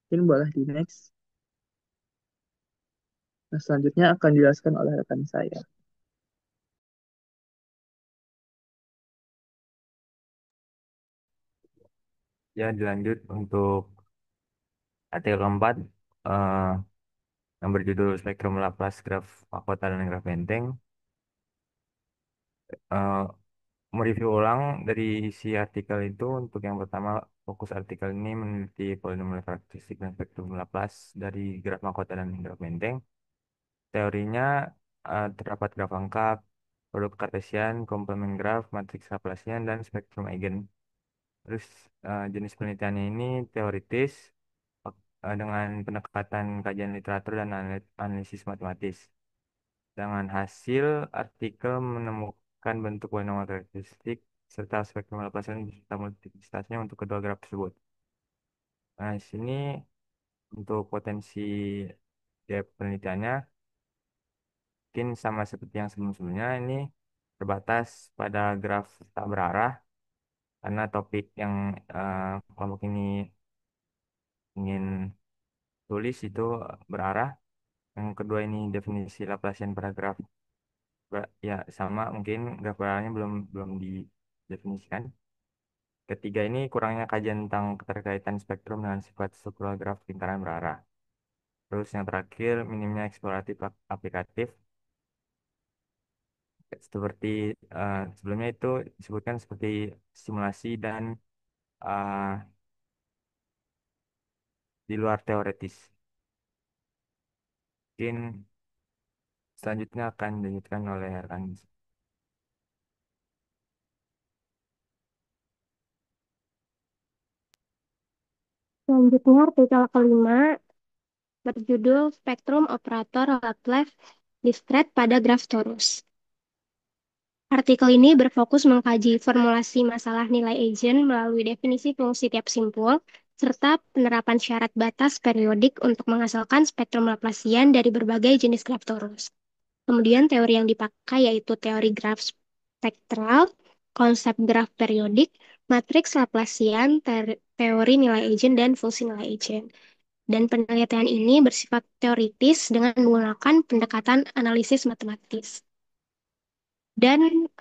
Ini boleh di next. Nah, selanjutnya akan dijelaskan oleh rekan saya. Ya, dilanjut untuk artikel keempat eh, yang berjudul Spektrum Laplace Graf Mahkota dan Graf Benteng. Eh, Mereview ulang dari isi artikel itu, untuk yang pertama, fokus artikel ini meneliti polinomial karakteristik dan spektrum Laplace dari graf mahkota dan graf benteng. Teorinya terdapat graf lengkap, produk Cartesian, komplement graf, matriks Laplacian, dan spektrum eigen. Terus jenis penelitiannya ini teoritis dengan pendekatan kajian literatur dan analisis matematis. Dengan hasil, artikel menemukan bentuk polinomial karakteristik serta spektrum Laplacian serta multiplisitasnya untuk kedua graf tersebut. Nah, di sini untuk potensi depth penelitiannya mungkin sama seperti yang sebelum-sebelumnya, ini terbatas pada graf tak berarah karena topik yang kelompok ini ingin tulis itu berarah. Yang kedua ini definisi Laplacian pada graf ya sama, mungkin graf berarahnya belum belum didefinisikan. Ketiga ini kurangnya kajian tentang keterkaitan spektrum dengan sifat struktural graf lingkaran berarah. Terus yang terakhir, minimnya eksploratif aplikatif. Seperti sebelumnya itu disebutkan seperti simulasi dan eh, di luar teoretis. Mungkin selanjutnya akan dilanjutkan oleh rekan. Selanjutnya, artikel kelima berjudul Spektrum Operator Laplace Discrete pada Graf Torus. Artikel ini berfokus mengkaji formulasi masalah nilai eigen melalui definisi fungsi tiap simpul, serta penerapan syarat batas periodik untuk menghasilkan spektrum Laplacian dari berbagai jenis graf torus. Kemudian teori yang dipakai yaitu teori graf spektral, konsep graf periodik, matriks Laplacian, teori nilai eigen, dan fungsi nilai eigen. Dan penelitian ini bersifat teoritis dengan menggunakan pendekatan analisis matematis. Dan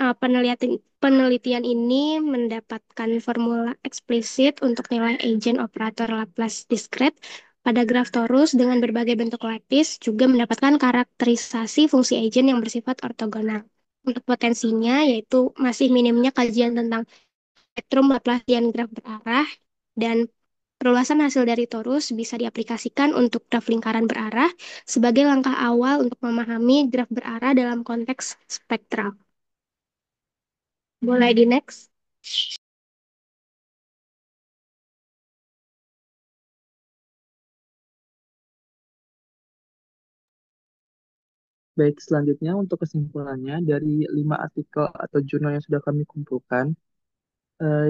penelitian ini mendapatkan formula eksplisit untuk nilai eigen operator Laplace discrete pada graf torus dengan berbagai bentuk lattice, juga mendapatkan karakterisasi fungsi eigen yang bersifat ortogonal. Untuk potensinya, yaitu masih minimnya kajian tentang spektrum Laplacian graf berarah, dan perluasan hasil dari torus bisa diaplikasikan untuk graf lingkaran berarah sebagai langkah awal untuk memahami graf berarah dalam konteks spektral. Boleh di next. Baik, selanjutnya untuk kesimpulannya dari 5 artikel atau jurnal yang sudah kami kumpulkan,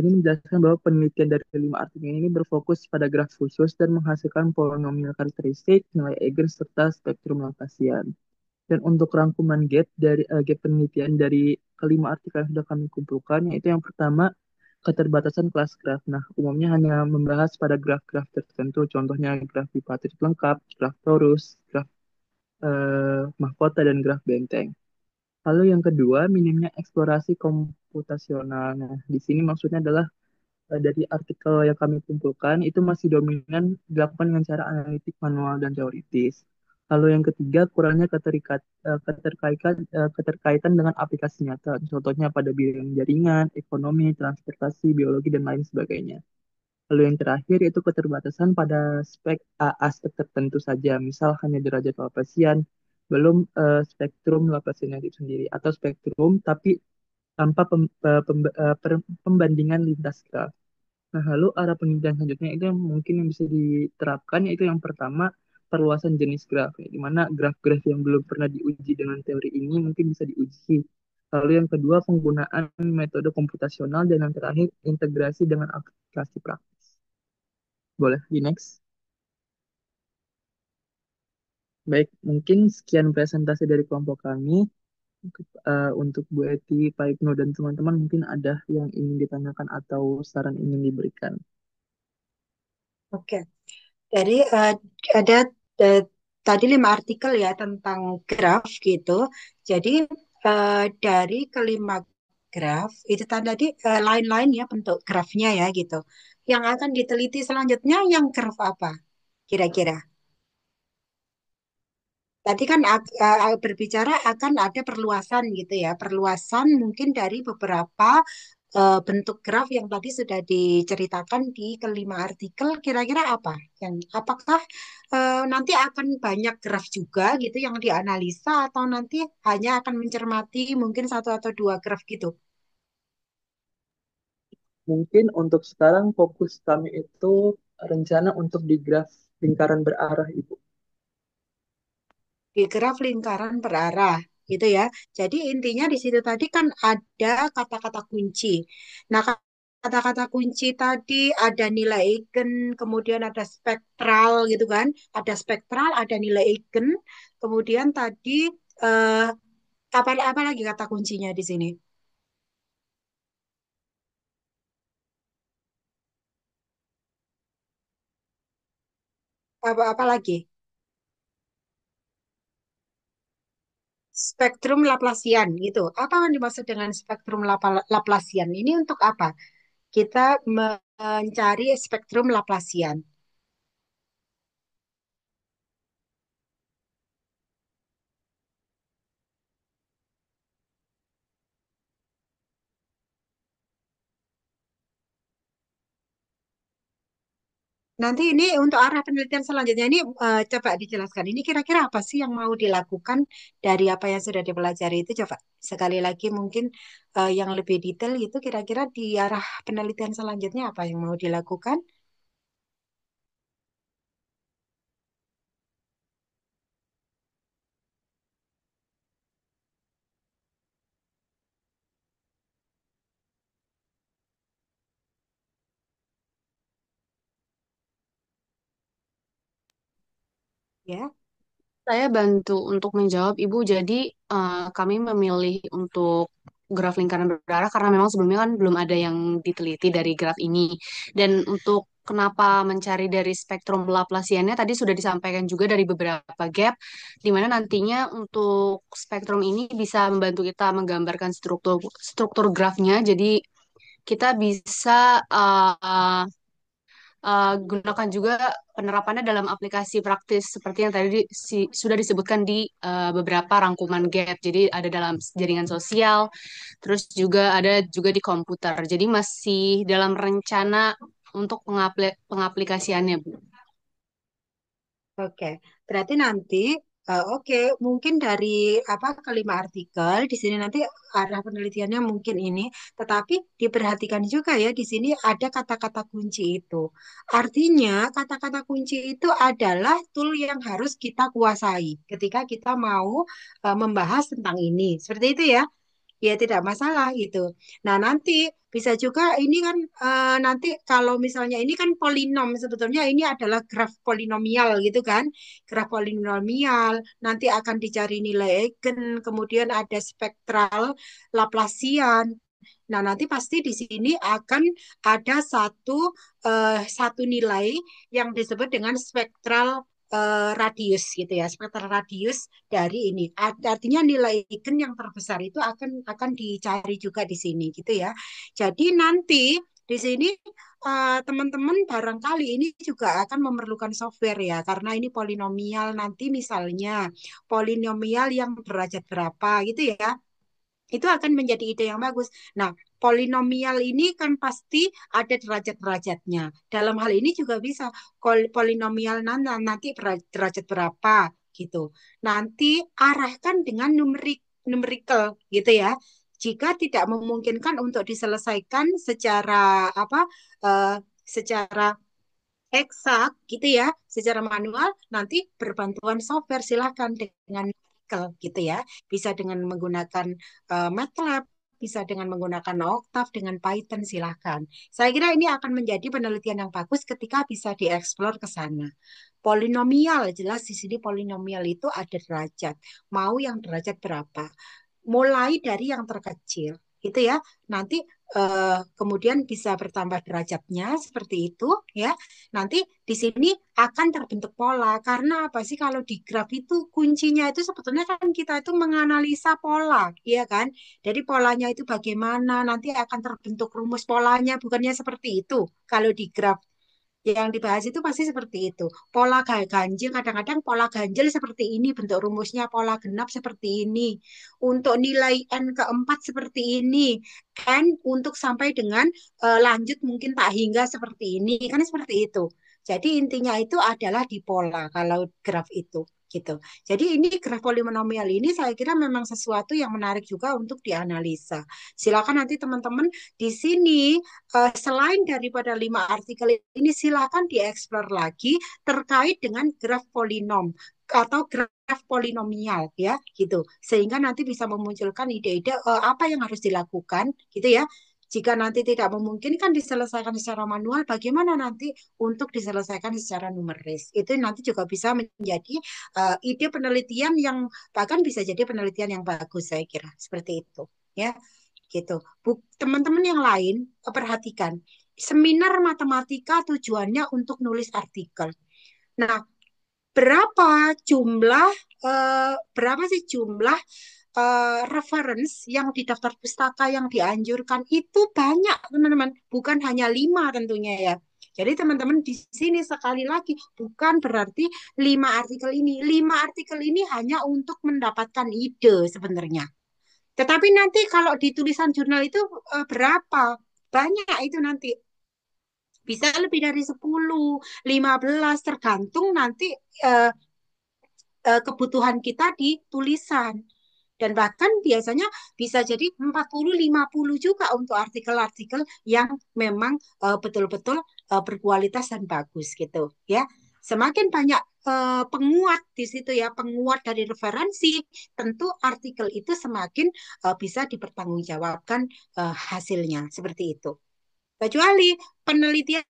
ini menjelaskan bahwa penelitian dari 5 artikel ini berfokus pada graf khusus dan menghasilkan polinomial karakteristik, nilai eigen, serta spektrum Laplacian. Dan untuk rangkuman gap penelitian dari kelima artikel yang sudah kami kumpulkan, yaitu yang pertama, keterbatasan kelas graf. Nah, umumnya hanya membahas pada graf-graf tertentu, contohnya graf bipartit lengkap, graf torus, graf mahkota, dan graf benteng. Lalu yang kedua, minimnya eksplorasi komputasional. Nah, di sini maksudnya adalah dari artikel yang kami kumpulkan itu masih dominan dilakukan dengan cara analitik manual dan teoritis. Lalu yang ketiga, kurangnya keterkaitan dengan aplikasi nyata, contohnya pada bidang jaringan, ekonomi, transportasi, biologi, dan lain sebagainya. Lalu yang terakhir itu keterbatasan pada aspek tertentu saja, misal hanya derajat Laplacian, belum spektrum Laplacian itu sendiri, atau spektrum tapi tanpa pembandingan lintas graf. Nah, lalu arah penelitian selanjutnya itu yang mungkin yang bisa diterapkan, yaitu yang pertama, perluasan jenis graf, ya, di mana graf-graf yang belum pernah diuji dengan teori ini mungkin bisa diuji. Lalu yang kedua, penggunaan metode komputasional, dan yang terakhir, integrasi dengan aplikasi praktis. Boleh di next. Baik, mungkin sekian presentasi dari kelompok kami. Untuk Bu Eti, Pak Ibnu, dan teman-teman mungkin ada yang ingin ditanyakan atau saran ingin diberikan. Oke, jadi ada eh, tadi 5 artikel ya tentang graf gitu. Jadi dari kelima graf itu tadi lain-lain ya bentuk grafnya ya gitu. Yang akan diteliti selanjutnya yang graf apa kira-kira? Tadi kan berbicara akan ada perluasan gitu ya, perluasan mungkin dari beberapa bentuk graf yang tadi sudah diceritakan di kelima artikel, kira-kira apa? Yang apakah nanti akan banyak graf juga gitu yang dianalisa atau nanti hanya akan mencermati mungkin satu atau dua graf gitu? Mungkin untuk sekarang fokus kami itu rencana untuk di graf lingkaran berarah, Ibu. Di graf lingkaran berarah gitu ya. Jadi intinya di situ tadi kan ada kata-kata kunci. Nah, kata-kata kunci tadi ada nilai eigen, kemudian ada spektral gitu kan. Ada spektral, ada nilai eigen, kemudian tadi eh, apa lagi kata kuncinya di sini? Apa lagi? Spektrum Laplacian gitu. Apa yang dimaksud dengan spektrum Laplacian? Ini untuk apa? Kita mencari spektrum Laplacian. Nanti ini untuk arah penelitian selanjutnya ini coba dijelaskan. Ini kira-kira apa sih yang mau dilakukan dari apa yang sudah dipelajari itu? Coba sekali lagi mungkin yang lebih detail itu kira-kira di arah penelitian selanjutnya apa yang mau dilakukan? Ya. Saya bantu untuk menjawab Ibu. Jadi kami memilih untuk graf lingkaran berdarah karena memang sebelumnya kan belum ada yang diteliti dari graf ini. Dan untuk kenapa mencari dari spektrum Laplaciannya tadi sudah disampaikan juga dari beberapa gap, di mana nantinya untuk spektrum ini bisa membantu kita menggambarkan struktur struktur grafnya. Jadi kita bisa gunakan juga penerapannya dalam aplikasi praktis seperti yang tadi sudah disebutkan di beberapa rangkuman GAP. Jadi ada dalam jaringan sosial, terus juga ada juga di komputer. Jadi masih dalam rencana untuk pengaplikasiannya, Bu. Oke, berarti nanti oke mungkin dari apa kelima artikel di sini nanti arah penelitiannya mungkin ini, tetapi diperhatikan juga ya di sini ada kata-kata kunci itu. Artinya kata-kata kunci itu adalah tool yang harus kita kuasai ketika kita mau membahas tentang ini. Seperti itu ya. Ya tidak masalah gitu. Nah nanti bisa juga ini kan nanti kalau misalnya ini kan polinom sebetulnya ini adalah graf polinomial gitu kan. Graf polinomial nanti akan dicari nilai eigen, kemudian ada spektral Laplacian. Nah, nanti pasti di sini akan ada satu nilai yang disebut dengan spektral radius gitu ya, spektral radius dari ini. Artinya nilai eigen yang terbesar itu akan dicari juga di sini gitu ya. Jadi nanti di sini teman-teman barangkali ini juga akan memerlukan software ya, karena ini polinomial nanti misalnya polinomial yang derajat berapa gitu ya itu akan menjadi ide yang bagus. Nah, polinomial ini kan pasti ada derajat-derajatnya. Dalam hal ini juga bisa polinomial nanti derajat berapa gitu. Nanti arahkan dengan numerical gitu ya. Jika tidak memungkinkan untuk diselesaikan secara apa secara eksak gitu ya, secara manual nanti berbantuan software silahkan dengan gitu ya. Bisa dengan menggunakan MATLAB, bisa dengan menggunakan Octave, dengan Python silahkan. Saya kira ini akan menjadi penelitian yang bagus ketika bisa dieksplor ke sana. Polinomial, jelas di sini polinomial itu ada derajat. Mau yang derajat berapa? Mulai dari yang terkecil gitu ya nanti kemudian bisa bertambah derajatnya seperti itu ya nanti di sini akan terbentuk pola karena apa sih kalau di graf itu kuncinya itu sebetulnya kan kita itu menganalisa pola ya kan jadi polanya itu bagaimana nanti akan terbentuk rumus polanya bukannya seperti itu kalau di graf yang dibahas itu pasti seperti itu. Pola ganjil, kadang-kadang pola ganjil seperti ini, bentuk rumusnya pola genap seperti ini. Untuk nilai N keempat seperti ini. N untuk sampai dengan lanjut mungkin tak hingga seperti ini. Kan seperti itu. Jadi intinya itu adalah di pola kalau graf itu. Gitu. Jadi ini graf polinomial ini saya kira memang sesuatu yang menarik juga untuk dianalisa. Silakan nanti teman-teman di sini selain daripada 5 artikel ini silakan dieksplor lagi terkait dengan graf polinom atau graf polinomial ya gitu sehingga nanti bisa memunculkan ide-ide apa yang harus dilakukan gitu ya jika nanti tidak memungkinkan diselesaikan secara manual, bagaimana nanti untuk diselesaikan secara numeris? Itu nanti juga bisa menjadi ide penelitian yang bahkan bisa jadi penelitian yang bagus, saya kira seperti itu. Ya, gitu. Teman-teman yang lain perhatikan, seminar matematika tujuannya untuk nulis artikel. Nah, berapa sih jumlah reference yang di daftar pustaka yang dianjurkan itu banyak teman-teman, bukan hanya 5 tentunya ya. Jadi teman-teman di sini sekali lagi bukan berarti 5 artikel ini hanya untuk mendapatkan ide sebenarnya. Tetapi nanti kalau di tulisan jurnal itu berapa? Banyak itu nanti. bisa lebih dari 10, 15, tergantung nanti eh, kebutuhan kita di tulisan. Dan bahkan biasanya bisa jadi 40, 50 juga untuk artikel-artikel yang memang betul-betul berkualitas dan bagus gitu ya. Semakin banyak penguat di situ ya, penguat dari referensi, tentu artikel itu semakin bisa dipertanggungjawabkan hasilnya seperti itu. Kecuali penelitian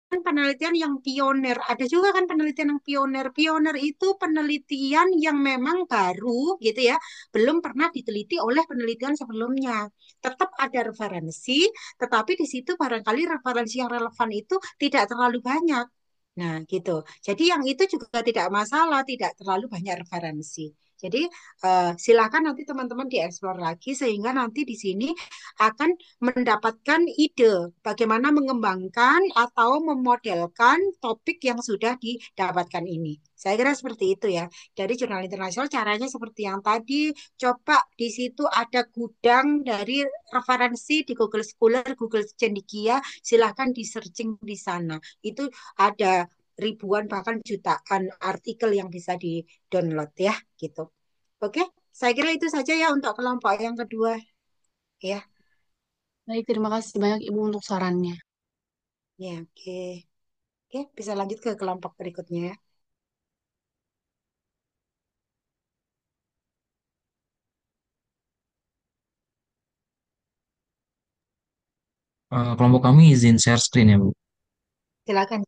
penelitian yang pioner. Ada juga kan penelitian yang pioner. Pioner itu penelitian yang memang baru gitu ya, belum pernah diteliti oleh penelitian sebelumnya. Tetap ada referensi, tetapi di situ barangkali referensi yang relevan itu tidak terlalu banyak. Nah, gitu. Jadi yang itu juga tidak masalah, tidak terlalu banyak referensi. Jadi silakan nanti teman-teman dieksplor lagi sehingga nanti di sini akan mendapatkan ide bagaimana mengembangkan atau memodelkan topik yang sudah didapatkan ini. Saya kira seperti itu ya. Dari jurnal internasional caranya seperti yang tadi. Coba di situ ada gudang dari referensi di Google Scholar, Google Cendekia. Silahkan di searching di sana. Itu ada ribuan bahkan jutaan artikel yang bisa di-download ya gitu. Oke, saya kira itu saja ya untuk kelompok yang kedua ya. Baik, terima kasih banyak Ibu untuk sarannya. Ya, oke. Oke, bisa lanjut ke kelompok berikutnya ya. Kelompok kami izin share screen ya, Bu. Silakan.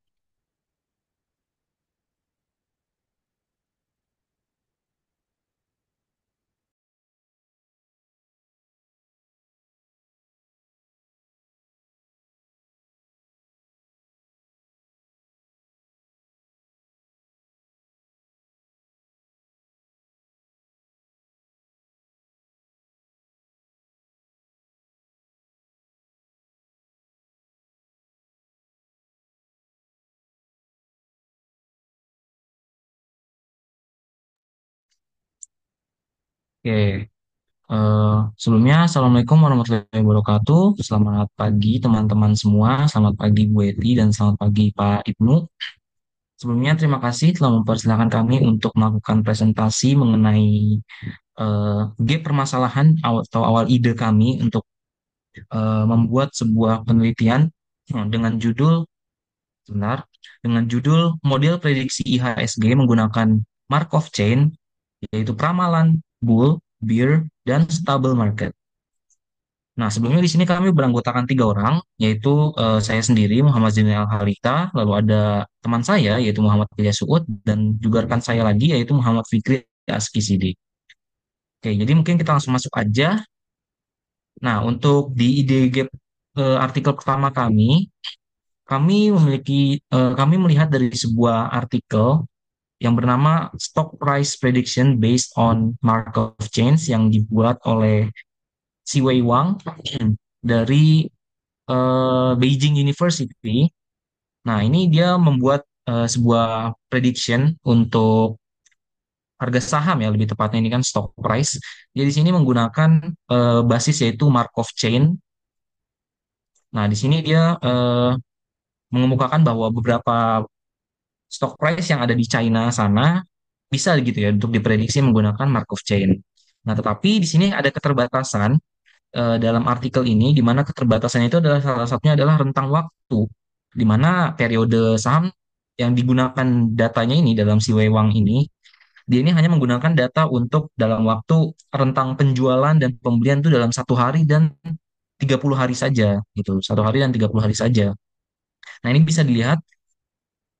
Oke, sebelumnya Assalamualaikum warahmatullahi wabarakatuh. Selamat pagi teman-teman semua, selamat pagi Bu Eti, dan selamat pagi Pak Ibnu. Sebelumnya terima kasih telah mempersilahkan kami untuk melakukan presentasi mengenai gap permasalahan atau awal ide kami untuk membuat sebuah penelitian dengan judul sebentar, dengan judul model prediksi IHSG menggunakan Markov Chain, yaitu Pramalan, Bull, Bear, dan Stable Market. Nah, sebelumnya di sini kami beranggotakan 3 orang, yaitu saya sendiri, Muhammad Zainal Halita, lalu ada teman saya, yaitu Muhammad Ilyas Suud, dan juga rekan saya lagi, yaitu Muhammad Fikri Askisidi. Oke, jadi mungkin kita langsung masuk aja. Nah, untuk di ide gap artikel pertama kami melihat dari sebuah artikel yang bernama Stock Price Prediction Based on Markov Chains yang dibuat oleh Si Wei Wang dari Beijing University. Nah, ini dia membuat sebuah prediction untuk harga saham ya, lebih tepatnya ini kan stock price. Dia di sini menggunakan basis yaitu Markov Chain. Nah, di sini dia mengemukakan bahwa beberapa stock price yang ada di China sana bisa gitu ya untuk diprediksi menggunakan Markov Chain. Nah, tetapi di sini ada keterbatasan dalam artikel ini, di mana keterbatasannya itu adalah salah satunya adalah rentang waktu, di mana periode saham yang digunakan datanya ini dalam si Wewang ini, dia ini hanya menggunakan data untuk dalam waktu rentang penjualan dan pembelian itu dalam 1 hari dan 30 hari saja, gitu, 1 hari dan 30 hari saja. Nah, ini bisa dilihat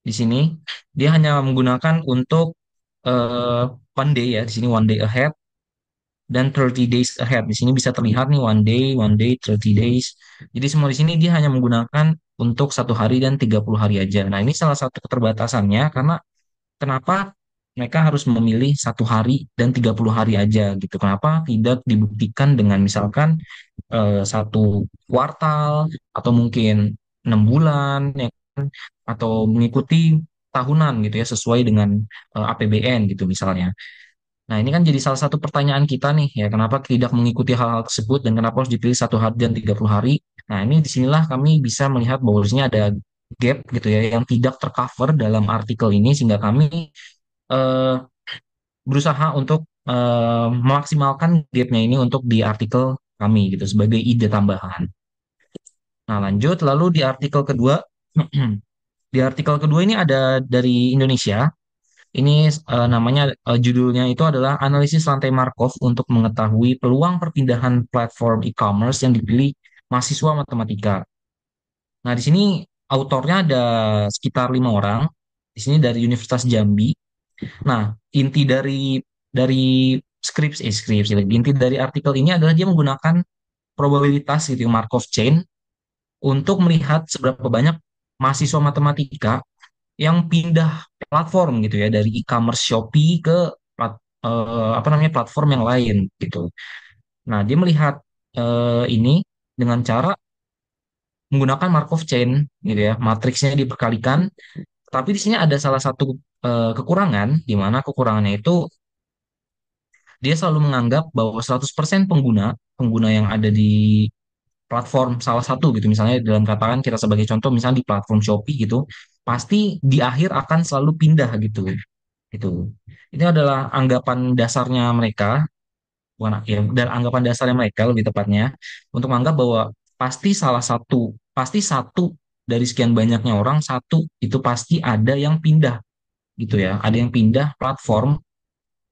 di sini, dia hanya menggunakan untuk eh, one day ya, di sini one day ahead dan 30 days ahead. Di sini bisa terlihat nih one day, 30 days. Jadi semua di sini dia hanya menggunakan untuk 1 hari dan 30 hari aja. Nah, ini salah satu keterbatasannya karena kenapa mereka harus memilih 1 hari dan 30 hari aja gitu. Kenapa tidak dibuktikan dengan misalkan 1 kuartal atau mungkin 6 bulan ya kan? Atau mengikuti tahunan gitu ya sesuai dengan APBN gitu misalnya. Nah, ini kan jadi salah satu pertanyaan kita nih, ya, kenapa tidak mengikuti hal-hal tersebut dan kenapa harus dipilih 1 hari dan 30 hari. Nah, ini disinilah kami bisa melihat bahwa di sini ada gap gitu ya yang tidak tercover dalam artikel ini sehingga kami eh, berusaha untuk memaksimalkan gapnya ini untuk di artikel kami gitu sebagai ide tambahan. Nah, lanjut lalu di artikel kedua di artikel kedua ini ada dari Indonesia. Ini namanya judulnya itu adalah analisis rantai Markov untuk mengetahui peluang perpindahan platform e-commerce yang dipilih mahasiswa matematika. Nah, di sini autornya ada sekitar 5 orang. Di sini dari Universitas Jambi. Nah, inti dari skripsi, inti dari artikel ini adalah dia menggunakan probabilitas gitu, Markov chain untuk melihat seberapa banyak mahasiswa matematika yang pindah platform gitu ya dari e-commerce Shopee ke apa namanya platform yang lain gitu. Nah, dia melihat ini dengan cara menggunakan Markov chain gitu ya, matriksnya diperkalikan. Tapi di sini ada salah satu kekurangan, di mana kekurangannya itu dia selalu menganggap bahwa 100% pengguna pengguna yang ada di platform salah satu gitu, misalnya dalam katakan kita sebagai contoh misalnya di platform Shopee gitu, pasti di akhir akan selalu pindah gitu. Itu. Itu adalah anggapan dasarnya mereka, bukan ya, dan anggapan dasarnya mereka lebih tepatnya untuk menganggap bahwa pasti satu dari sekian banyaknya orang satu itu pasti ada yang pindah gitu ya, ada yang pindah platform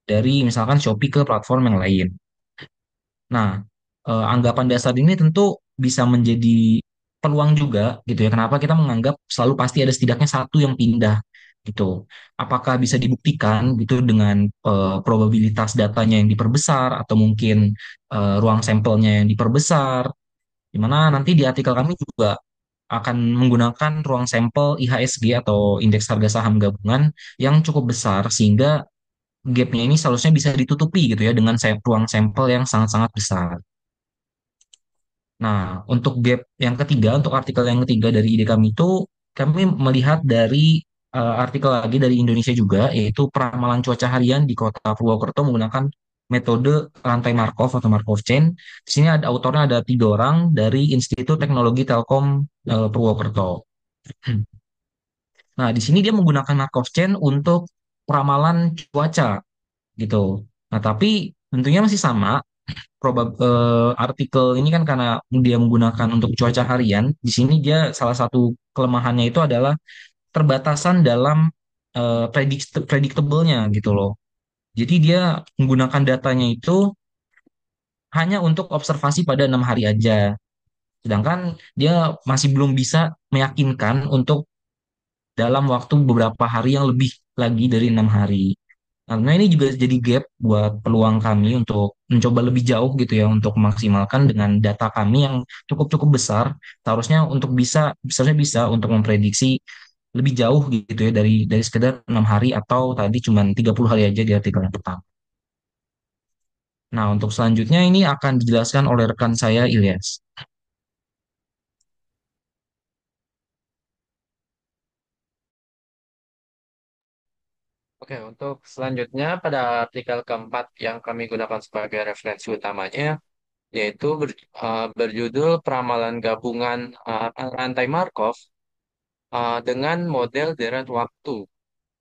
dari misalkan Shopee ke platform yang lain. Nah, anggapan dasar ini tentu bisa menjadi peluang juga gitu ya. Kenapa kita menganggap selalu pasti ada setidaknya satu yang pindah gitu. Apakah bisa dibuktikan gitu dengan probabilitas datanya yang diperbesar atau mungkin ruang sampelnya yang diperbesar. Di mana nanti di artikel kami juga akan menggunakan ruang sampel IHSG atau indeks harga saham gabungan yang cukup besar sehingga gapnya ini seharusnya bisa ditutupi gitu ya dengan ruang sampel yang sangat-sangat besar. Nah, untuk gap yang ketiga, untuk artikel yang ketiga dari ide kami itu, kami melihat dari artikel lagi dari Indonesia juga, yaitu peramalan cuaca harian di kota Purwokerto menggunakan metode rantai Markov atau Markov Chain. Di sini ada autornya ada 3 orang dari Institut Teknologi Telkom Purwokerto. Nah, di sini dia menggunakan Markov Chain untuk peramalan cuaca gitu. Nah, tapi tentunya masih sama artikel ini kan karena dia menggunakan untuk cuaca harian, di sini dia salah satu kelemahannya itu adalah terbatasan dalam predictable-nya gitu loh. Jadi dia menggunakan datanya itu hanya untuk observasi pada 6 hari aja. Sedangkan dia masih belum bisa meyakinkan untuk dalam waktu beberapa hari yang lebih lagi dari 6 hari. Karena ini juga jadi gap buat peluang kami untuk mencoba lebih jauh gitu ya untuk memaksimalkan dengan data kami yang cukup-cukup besar. Seharusnya untuk seharusnya bisa untuk memprediksi lebih jauh gitu ya dari sekedar 6 hari atau tadi cuma 30 hari aja di artikel yang pertama. Nah, untuk selanjutnya ini akan dijelaskan oleh rekan saya Ilyas. Oke, untuk selanjutnya pada artikel keempat yang kami gunakan sebagai referensi utamanya, yaitu berjudul Peramalan Gabungan Rantai Markov dengan Model Deret Waktu.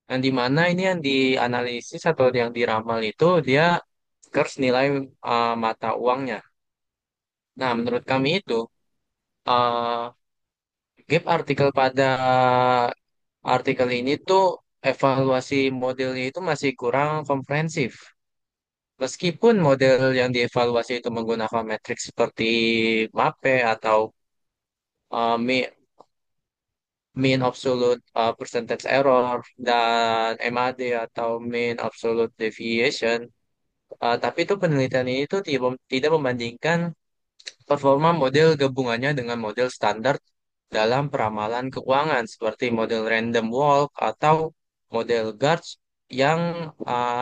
Yang di mana ini yang dianalisis atau yang diramal itu dia kurs nilai mata uangnya. Nah, menurut kami itu uh, gap artikel pada artikel ini tuh evaluasi modelnya itu masih kurang komprehensif. Meskipun model yang dievaluasi itu menggunakan metrik seperti MAPE atau mean, mean absolute percentage error dan MAD atau mean absolute deviation, tapi itu penelitian ini tuh tidak membandingkan performa model gabungannya dengan model standar dalam peramalan keuangan seperti model random walk atau model GARCH yang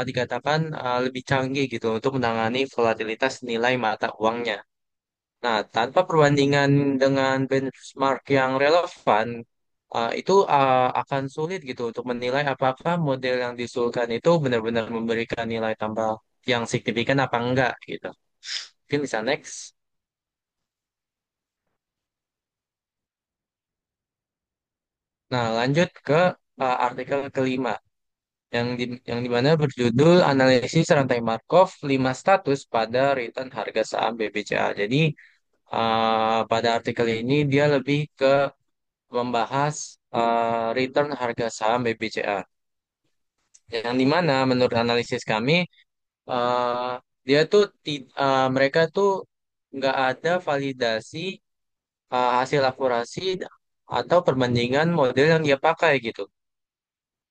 dikatakan lebih canggih gitu untuk menangani volatilitas nilai mata uangnya. Nah, tanpa perbandingan dengan benchmark yang relevan, itu akan sulit gitu untuk menilai apakah model yang diusulkan itu benar-benar memberikan nilai tambah yang signifikan apa enggak gitu. Mungkin bisa next. Nah, lanjut ke artikel kelima yang dimana berjudul analisis rantai Markov 5 status pada return harga saham BBCA. Jadi pada artikel ini dia lebih ke membahas return harga saham BBCA. Yang dimana menurut analisis kami eh, dia tuh mereka tuh nggak ada validasi hasil akurasi atau perbandingan model yang dia pakai gitu.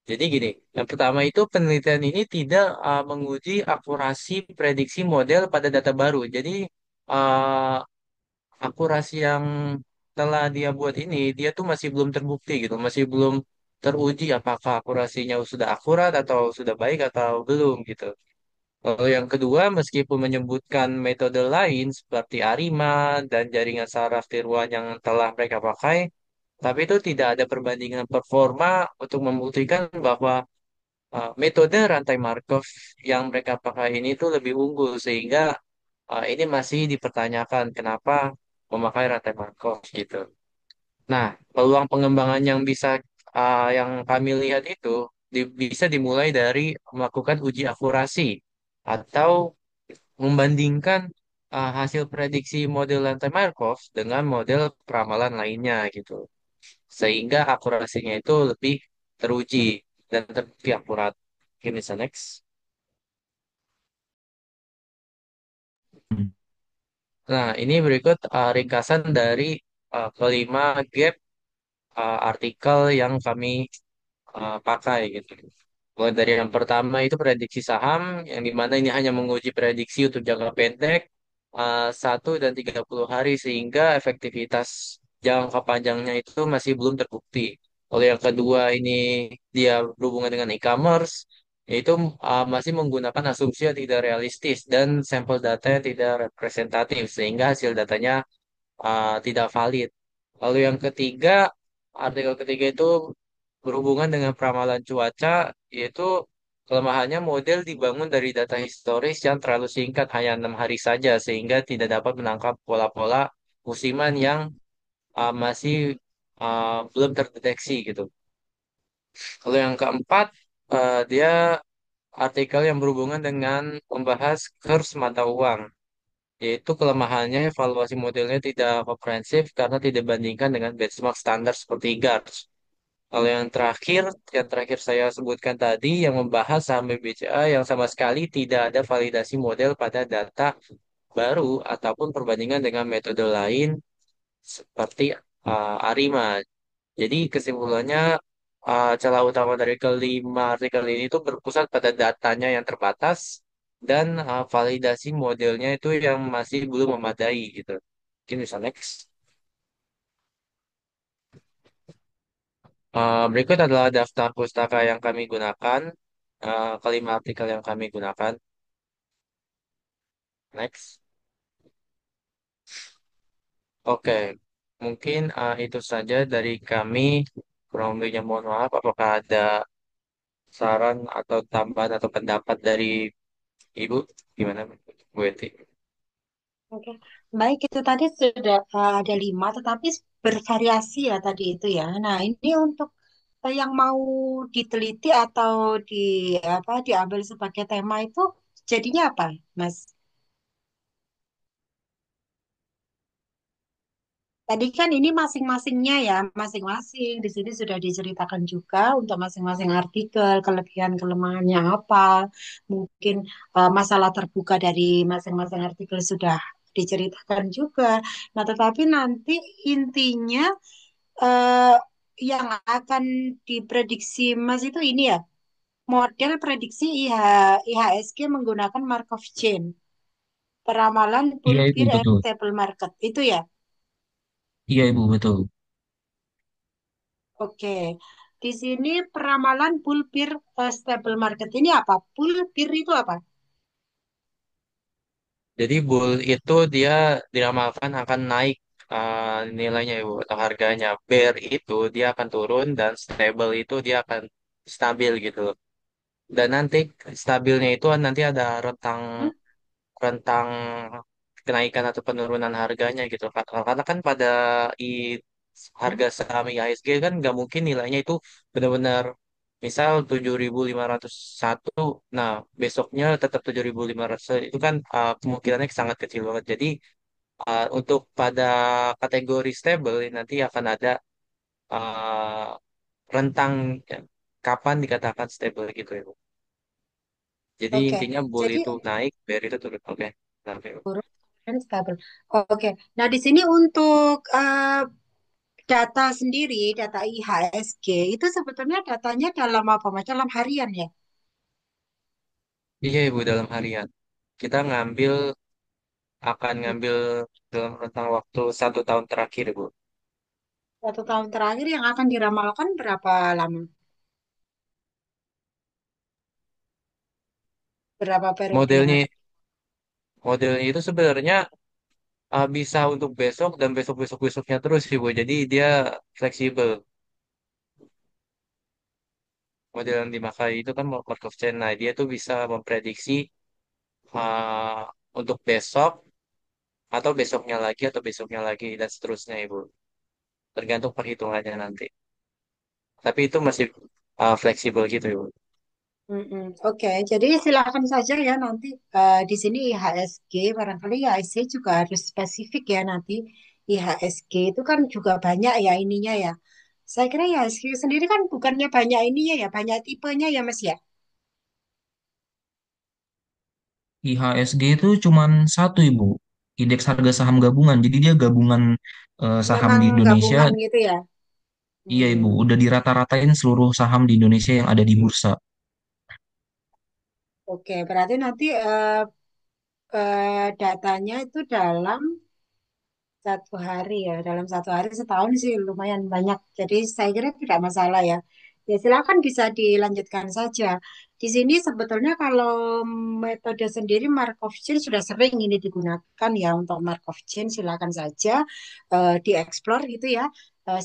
Jadi gini, yang pertama itu penelitian ini tidak menguji akurasi prediksi model pada data baru. Jadi uh, akurasi yang telah dia buat ini, dia tuh masih belum terbukti gitu, masih belum teruji apakah akurasinya sudah akurat atau sudah baik atau belum gitu. Lalu yang kedua, meskipun menyebutkan metode lain seperti ARIMA dan jaringan saraf tiruan yang telah mereka pakai, tapi itu tidak ada perbandingan performa untuk membuktikan bahwa metode rantai Markov yang mereka pakai ini tuh lebih unggul sehingga ini masih dipertanyakan kenapa memakai rantai Markov gitu. Nah, peluang pengembangan yang kami lihat itu bisa dimulai dari melakukan uji akurasi atau membandingkan hasil prediksi model rantai Markov dengan model peramalan lainnya gitu. Sehingga akurasinya itu lebih teruji dan terbukti akurat. Oke, bisa next. Hmm. Nah, ini berikut ringkasan dari kelima gap artikel yang kami pakai gitu. Mulai dari yang pertama itu prediksi saham, yang dimana ini hanya menguji prediksi untuk jangka pendek 1 dan 30 hari sehingga efektivitas jangka panjangnya itu masih belum terbukti. Lalu yang kedua ini dia berhubungan dengan e-commerce, yaitu masih menggunakan asumsi yang tidak realistis dan sampel data yang tidak representatif sehingga hasil datanya tidak valid. Lalu yang ketiga, artikel ketiga itu berhubungan dengan peramalan cuaca, yaitu kelemahannya model dibangun dari data historis yang terlalu singkat, hanya 6 hari saja, sehingga tidak dapat menangkap pola-pola musiman yang masih belum terdeteksi gitu. Lalu yang keempat, dia artikel yang berhubungan dengan membahas kurs mata uang, yaitu kelemahannya evaluasi modelnya tidak komprehensif karena tidak dibandingkan dengan benchmark standar seperti GARS. Kalau yang terakhir saya sebutkan tadi yang membahas saham BBCA yang sama sekali tidak ada validasi model pada data baru ataupun perbandingan dengan metode lain seperti ARIMA. Jadi kesimpulannya celah utama dari kelima artikel ini itu berpusat pada datanya yang terbatas dan validasi modelnya itu yang masih belum memadai gitu. Mungkin bisa next. Berikut adalah daftar pustaka yang kami gunakan, kelima artikel yang kami gunakan. Next. Oke, mungkin itu saja dari kami. Kurang lebihnya mohon maaf. Apakah ada saran atau tambahan atau pendapat dari Ibu? Gimana, Bu Eti? Oke, baik itu tadi sudah ada 5, tetapi bervariasi ya tadi itu ya. Nah, ini untuk yang mau diteliti atau di apa diambil sebagai tema itu jadinya apa, Mas? Tadi kan ini masing-masingnya ya, masing-masing. Di sini sudah diceritakan juga untuk masing-masing artikel, kelebihan kelemahannya apa. Mungkin masalah terbuka dari masing-masing artikel sudah diceritakan juga. Nah, tetapi nanti intinya eh, yang akan diprediksi Mas itu ini ya, model prediksi IHSG menggunakan Markov chain, peramalan bull Iya Ibu, bear and betul. stable market. Itu ya. Iya Ibu, betul. Oke, di sini peramalan bull bear stable market ini apa? Bull bear itu apa? Jadi bull itu dia diramalkan akan naik nilainya Ibu atau harganya. Bear itu dia akan turun dan stable itu dia akan stabil gitu loh. Dan nanti stabilnya itu nanti ada rentang Hmm? rentang kenaikan atau penurunan harganya gitu. Karena kan pada i harga saham IHSG kan nggak mungkin nilainya itu benar-benar misal 7.501, nah besoknya tetap 7.500, itu kan kemungkinannya sangat kecil banget. Jadi untuk pada kategori stable nanti akan ada uh, rentang ya, kapan dikatakan stable gitu ya Bu. Jadi Oke, intinya bull jadi itu naik, bear itu turun. Oke. Oke. turun dan stabil. Oke, nah di sini untuk data sendiri, data IHSG itu sebetulnya datanya dalam apa Mas? Dalam harian ya? Iya Ibu, dalam harian. Kita akan ngambil dalam rentang waktu 1 tahun terakhir Ibu. 1 tahun terakhir yang akan diramalkan berapa lama? Berapa periode yang Modelnya akan? modelnya itu sebenarnya bisa untuk besok dan besok-besok besoknya terus Ibu. Jadi dia fleksibel. Model yang dimakai itu kan Markov Chain. Nah, dia tuh bisa memprediksi uh, untuk besok atau besoknya lagi atau besoknya lagi dan seterusnya Ibu. Tergantung perhitungannya nanti. Tapi itu masih fleksibel gitu Ibu. Mm-mm. Oke, jadi silakan saja ya nanti di sini IHSG, barangkali IHSG juga harus spesifik ya nanti. IHSG itu kan juga banyak ya ininya ya. Saya kira IHSG sendiri kan bukannya banyak ininya ya, banyak tipenya ya Mas ya. IHSG itu cuman satu Ibu, indeks harga saham gabungan. Jadi dia gabungan saham Memang di Indonesia. gabungan gitu ya. Iya Ibu, Hmm, udah dirata-ratain seluruh saham di Indonesia yang ada di bursa. oke, berarti nanti datanya itu dalam 1 hari ya, dalam 1 hari setahun sih lumayan banyak. Jadi saya kira tidak masalah ya. Ya silakan bisa dilanjutkan saja. Di sini sebetulnya kalau metode sendiri Markov chain sudah sering ini digunakan ya untuk Markov chain. Silakan saja dieksplor gitu ya.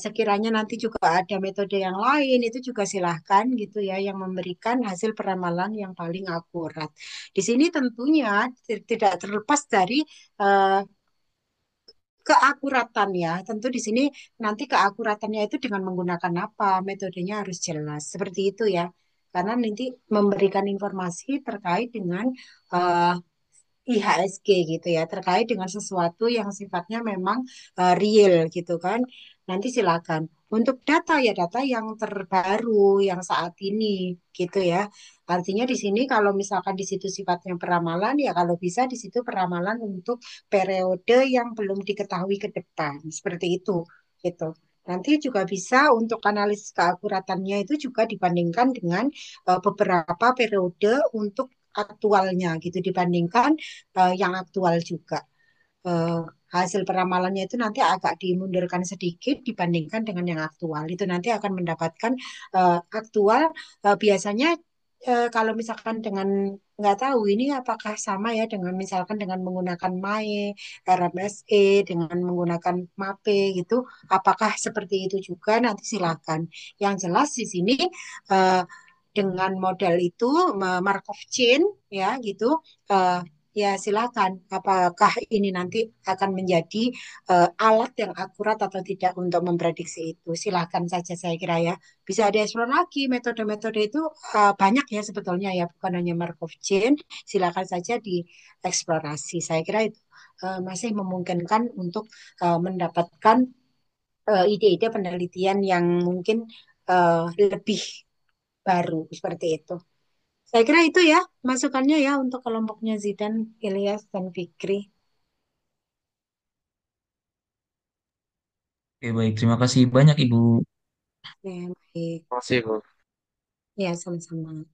Sekiranya nanti juga ada metode yang lain itu juga silahkan gitu ya yang memberikan hasil peramalan yang paling akurat. Di sini tentunya tidak terlepas dari eh, keakuratan ya. Tentu di sini nanti keakuratannya itu dengan menggunakan apa, metodenya harus jelas. Seperti itu ya. Karena nanti memberikan informasi terkait dengan eh, IHSG gitu ya, terkait dengan sesuatu yang sifatnya memang real gitu kan. Nanti silakan. Untuk data ya data yang terbaru, yang saat ini gitu ya. Artinya di sini kalau misalkan di situ sifatnya peramalan ya kalau bisa di situ peramalan untuk periode yang belum diketahui ke depan. Seperti itu gitu. Nanti juga bisa untuk analis keakuratannya itu juga dibandingkan dengan beberapa periode untuk aktualnya gitu dibandingkan yang aktual juga. Eh, Hasil peramalannya itu nanti agak dimundurkan sedikit dibandingkan dengan yang aktual. Itu nanti akan mendapatkan aktual biasanya kalau misalkan dengan nggak tahu ini apakah sama ya dengan misalkan dengan menggunakan MAE, RMSE, dengan menggunakan MAPE gitu, apakah seperti itu juga nanti silakan. Yang jelas di sini eh, dengan model itu Markov chain ya gitu eh, ya silakan apakah ini nanti akan menjadi alat yang akurat atau tidak untuk memprediksi itu silakan saja saya kira ya bisa dieksplor lagi metode-metode itu banyak ya sebetulnya ya bukan hanya Markov chain silakan saja dieksplorasi saya kira itu masih memungkinkan untuk mendapatkan ide-ide penelitian yang mungkin lebih baru seperti itu. Saya kira itu ya masukannya ya untuk kelompoknya Zidan, Ilyas, dan Fikri. Oke, baik. Terima kasih banyak Ibu. Ya, baik. Masih Bu. Ya, sama-sama.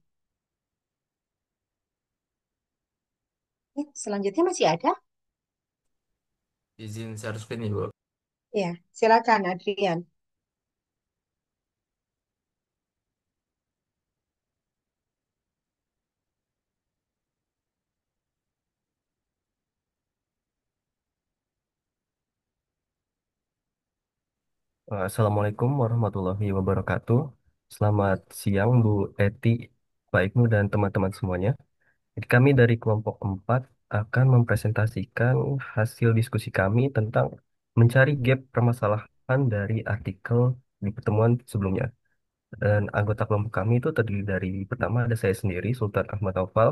Selanjutnya masih ada? Izin share screen nih, Bu. Ya, silakan Adrian. Assalamualaikum warahmatullahi wabarakatuh. Selamat siang Bu Eti, Pak Ibnu dan teman-teman semuanya. Jadi kami dari kelompok 4 akan mempresentasikan hasil diskusi kami tentang mencari gap permasalahan kutipan dari artikel di pertemuan sebelumnya. Dan anggota kelompok kami itu terdiri dari pertama ada saya sendiri, Sultan Ahmad Naufal,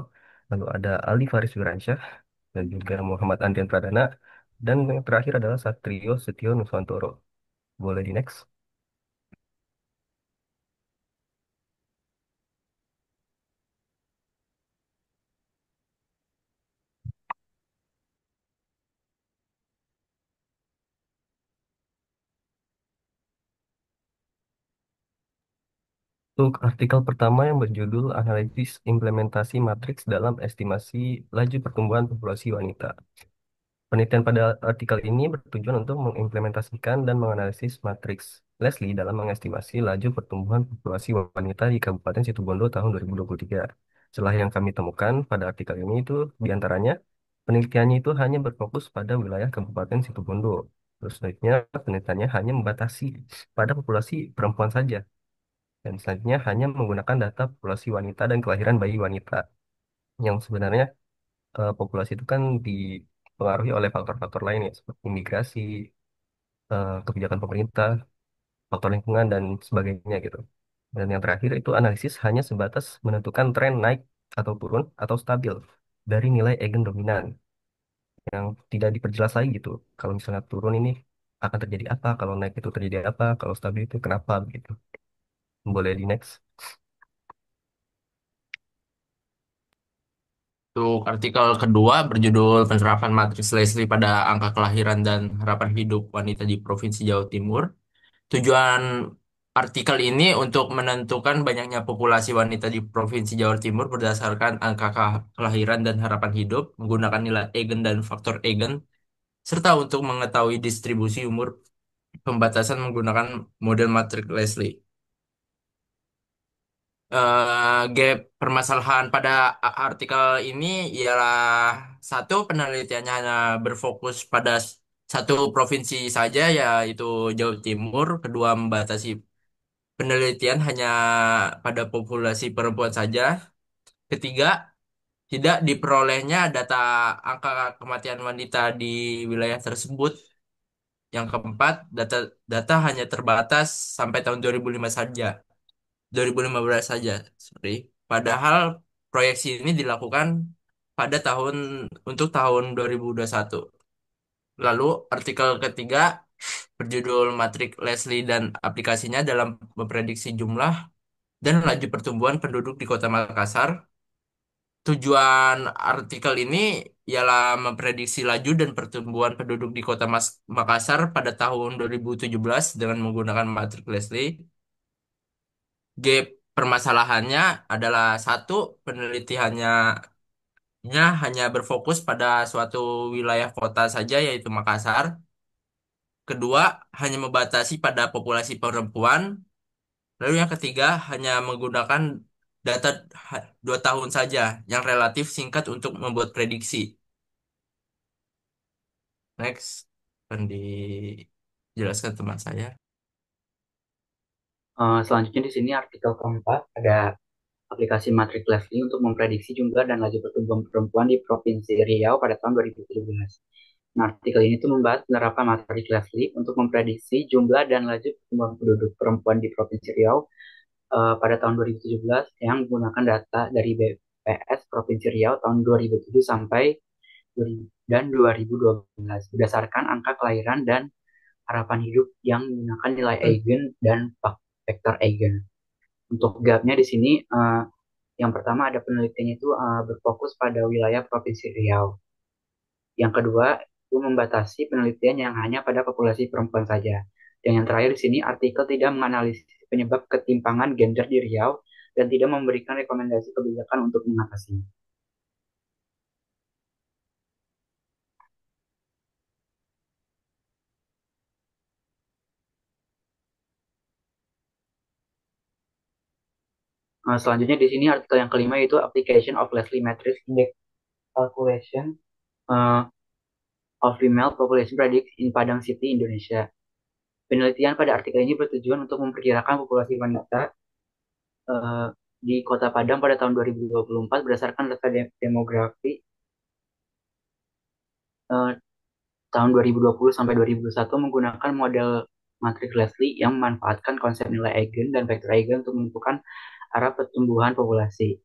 lalu ada Ali Faris Wiransyah, dan juga Muhammad Andrian Pradana, dan yang terakhir adalah Satrio Setio Nuswantoro. Boleh di next. Untuk artikel pertama yang berjudul Analisis Implementasi Matriks dalam Estimasi Laju Pertumbuhan Populasi Wanita. Penelitian pada artikel ini bertujuan untuk mengimplementasikan dan menganalisis matriks Leslie dalam mengestimasi laju pertumbuhan populasi wanita di Kabupaten Situbondo tahun 2023. Setelah yang kami temukan pada artikel ini itu diantaranya penelitiannya itu hanya berfokus pada wilayah Kabupaten Situbondo. Terus selanjutnya penelitiannya hanya membatasi pada populasi perempuan saja. Dan selanjutnya hanya menggunakan data populasi wanita dan kelahiran bayi wanita. Yang sebenarnya populasi itu kan dipengaruhi oleh faktor-faktor lain ya, seperti migrasi, kebijakan pemerintah, faktor lingkungan, dan sebagainya gitu. Dan yang terakhir itu analisis hanya sebatas menentukan tren naik atau turun atau stabil dari nilai eigen dominan yang tidak diperjelas lagi gitu. Kalau misalnya turun ini akan terjadi apa, kalau naik itu terjadi apa, kalau stabil itu kenapa begitu. Boleh di next. Untuk artikel kedua berjudul Penerapan Matriks Leslie pada Angka Kelahiran dan Harapan Hidup Wanita di Provinsi Jawa Timur. Tujuan artikel ini untuk menentukan banyaknya populasi wanita di Provinsi Jawa Timur berdasarkan angka kelahiran dan harapan hidup menggunakan nilai Eigen dan faktor Eigen, serta untuk mengetahui distribusi umur pembatasan menggunakan model matriks Leslie. Gap permasalahan pada artikel ini ialah satu, penelitiannya hanya berfokus pada satu provinsi saja yaitu Jawa Timur. Kedua, membatasi penelitian hanya pada populasi perempuan saja. Ketiga, tidak diperolehnya data angka kematian wanita di wilayah tersebut. Yang keempat, data data hanya terbatas sampai tahun 2005 saja. 2015 saja, sorry. Padahal proyeksi ini dilakukan pada untuk tahun 2021. Lalu artikel ketiga berjudul Matrik Leslie dan aplikasinya dalam memprediksi jumlah dan laju pertumbuhan penduduk di Kota Makassar. Tujuan artikel ini ialah memprediksi laju dan pertumbuhan penduduk di Kota Makassar pada tahun 2017 dengan menggunakan matrik Leslie. Gap permasalahannya adalah satu, penelitiannya hanya berfokus pada suatu wilayah kota saja yaitu Makassar. Kedua, hanya membatasi pada populasi perempuan. Lalu yang ketiga, hanya menggunakan data 2 tahun saja yang relatif singkat untuk membuat prediksi. Next, akan dijelaskan teman saya. Selanjutnya di sini artikel keempat ada aplikasi matrik Leslie untuk memprediksi jumlah dan laju pertumbuhan perempuan di Provinsi Riau pada tahun 2017. Nah, artikel ini tuh membahas penerapan matrik Leslie untuk memprediksi jumlah dan laju pertumbuhan penduduk perempuan di Provinsi Riau pada tahun 2017 yang menggunakan data dari BPS Provinsi Riau tahun 2007 sampai 2012 berdasarkan angka kelahiran dan harapan hidup yang menggunakan nilai Eigen dan vektor Eigen. Untuk gapnya di sini yang pertama ada penelitiannya itu berfokus pada wilayah Provinsi Riau. Yang kedua itu membatasi penelitian yang hanya pada populasi perempuan saja. Dan yang terakhir di sini artikel tidak menganalisis penyebab ketimpangan gender di Riau dan tidak memberikan rekomendasi kebijakan untuk mengatasinya. Selanjutnya di sini artikel yang kelima yaitu Application of Leslie Matrix Index Calculation of Female Population Predicts in Padang City, Indonesia. Penelitian pada artikel ini bertujuan untuk memperkirakan populasi wanita di Kota Padang pada tahun 2024 berdasarkan data demografi tahun 2020 sampai 2021 menggunakan model matriks Leslie yang memanfaatkan konsep nilai eigen dan vektor eigen untuk menentukan arah pertumbuhan populasi.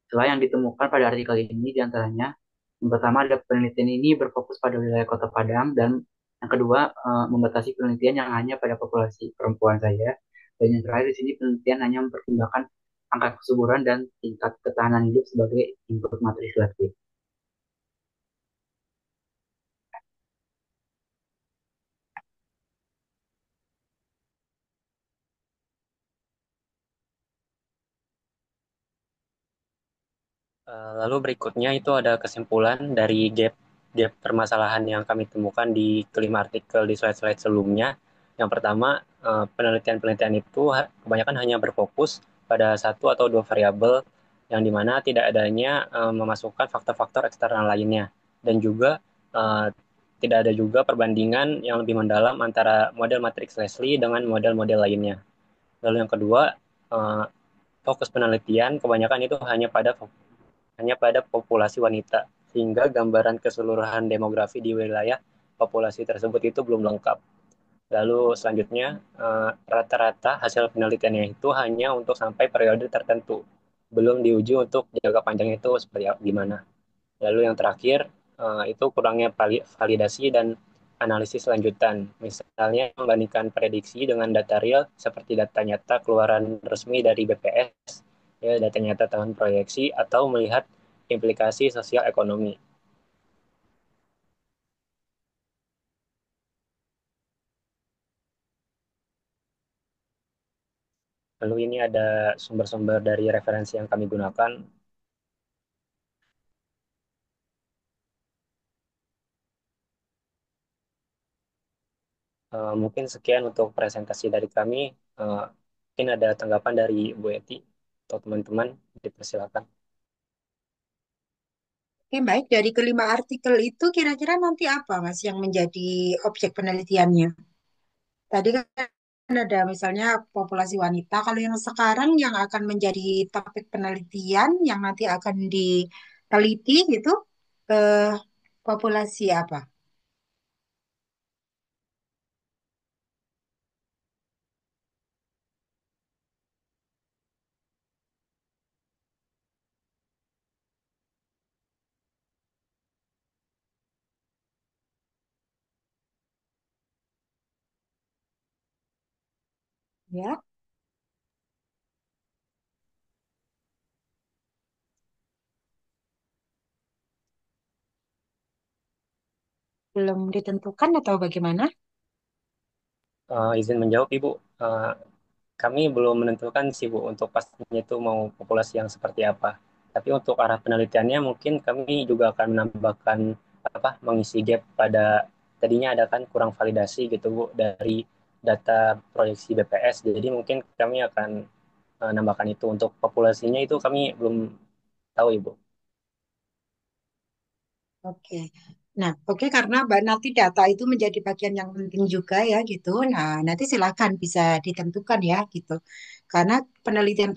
Setelah yang ditemukan pada artikel ini diantaranya, yang pertama ada penelitian ini berfokus pada wilayah Kota Padang dan yang kedua membatasi penelitian yang hanya pada populasi perempuan saja. Dan yang terakhir di sini penelitian hanya mempertimbangkan angka kesuburan dan tingkat ketahanan hidup sebagai input matriks Leslie. Lalu berikutnya itu ada kesimpulan dari gap permasalahan yang kami temukan di kelima artikel di slide-slide sebelumnya. Yang pertama, penelitian-penelitian itu kebanyakan hanya berfokus pada satu atau dua variabel yang dimana tidak adanya memasukkan faktor-faktor eksternal lainnya. Dan juga tidak ada juga perbandingan yang lebih mendalam antara model matriks Leslie dengan model-model lainnya. Lalu yang kedua, eh, fokus penelitian kebanyakan itu hanya pada populasi wanita, sehingga gambaran keseluruhan demografi di wilayah populasi tersebut itu belum lengkap. Lalu selanjutnya, rata-rata hasil penelitiannya itu hanya untuk sampai periode tertentu, belum diuji untuk jangka panjang itu seperti gimana. Lalu yang terakhir, itu kurangnya validasi dan analisis lanjutan. Misalnya membandingkan prediksi dengan data real seperti data nyata keluaran resmi dari BPS, ya, data nyata tahun proyeksi, atau melihat implikasi sosial ekonomi. Lalu ini ada sumber-sumber dari referensi yang kami gunakan. Mungkin sekian untuk presentasi dari kami. Mungkin ada tanggapan dari Bu Eti atau teman-teman, dipersilakan. Oke, baik. Dari kelima artikel itu kira-kira nanti apa, Mas, yang menjadi objek penelitiannya? Tadi kan ada misalnya populasi wanita. Kalau yang sekarang yang akan menjadi topik penelitian yang nanti akan diteliti gitu, eh, populasi apa? Ya, belum ditentukan atau bagaimana? Izin menjawab, Ibu. Kami belum menentukan sih, Bu, untuk pastinya itu mau populasi yang seperti apa. Tapi untuk arah penelitiannya mungkin kami juga akan menambahkan mengisi gap pada tadinya ada kan kurang validasi gitu, Bu, dari data proyeksi BPS. Jadi mungkin kami akan nambahkan itu. Untuk populasinya itu kami belum tahu, Ibu. Oke. Nah, oke karena nanti data itu menjadi bagian yang penting juga ya gitu. Nah, nanti silakan bisa ditentukan ya gitu. Karena penelitian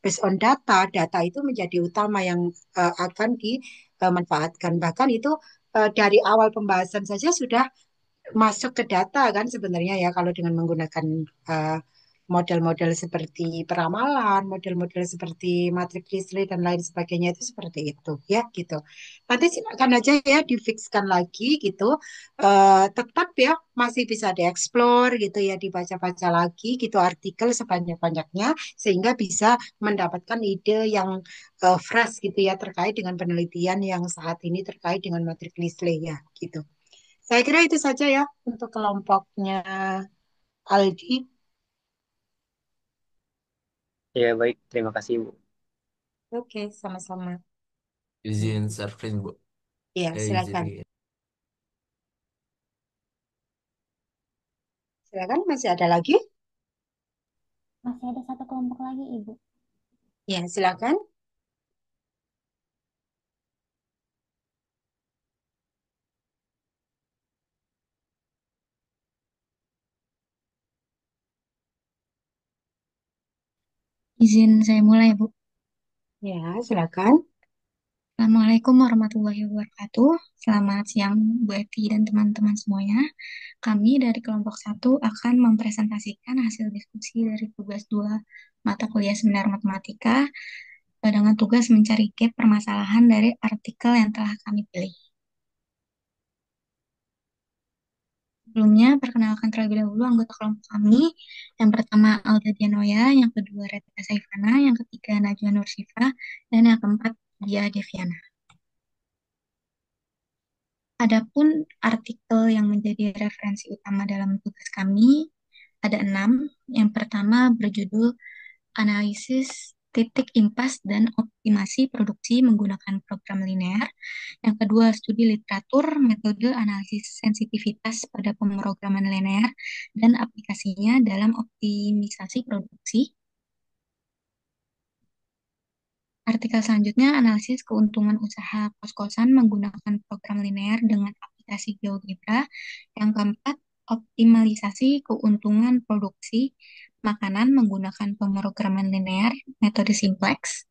based on data, data itu menjadi utama yang akan dimanfaatkan. Bahkan itu dari awal pembahasan saja sudah masuk ke data kan sebenarnya ya kalau dengan menggunakan uh, model-model seperti peramalan, model-model seperti matriks Leslie dan lain sebagainya itu seperti itu ya gitu. Nanti silakan aja ya difikskan lagi gitu. Tetap ya masih bisa dieksplor gitu ya dibaca-baca lagi gitu artikel sebanyak-banyaknya sehingga bisa mendapatkan ide yang fresh gitu ya terkait dengan penelitian yang saat ini terkait dengan matriks Leslie ya gitu. Saya kira itu saja ya untuk kelompoknya Aldi. Ya, baik. Terima kasih, Bu. Oke, sama-sama. Izin surfing, Bu. Ya, Izin. silakan. Silakan, masih ada lagi? Masih ada satu kelompok lagi, Ibu. Ya, silakan. Izin saya mulai, Bu. Ya, silakan. Assalamualaikum warahmatullahi wabarakatuh. Selamat siang Bu Eti dan teman-teman semuanya. Kami dari kelompok satu akan mempresentasikan hasil diskusi dari tugas 2 mata kuliah seminar matematika dengan tugas mencari gap permasalahan dari artikel yang telah kami pilih. Sebelumnya, perkenalkan terlebih dahulu anggota kelompok kami. Yang pertama Alda Dianoya, yang kedua Reta Saifana, yang ketiga Najwa Nursyifa, dan yang keempat Dia Deviana. Adapun artikel yang menjadi referensi utama dalam tugas kami ada 6. Yang pertama berjudul Analisis Titik Impas dan Optimasi Produksi Menggunakan Program Linear. Yang kedua, studi literatur, metode analisis sensitivitas pada pemrograman linear dan aplikasinya dalam optimisasi produksi. Artikel selanjutnya, analisis keuntungan usaha kos-kosan menggunakan program linear dengan aplikasi GeoGebra. Yang keempat, optimalisasi keuntungan produksi makanan menggunakan pemrograman linear, metode simplex.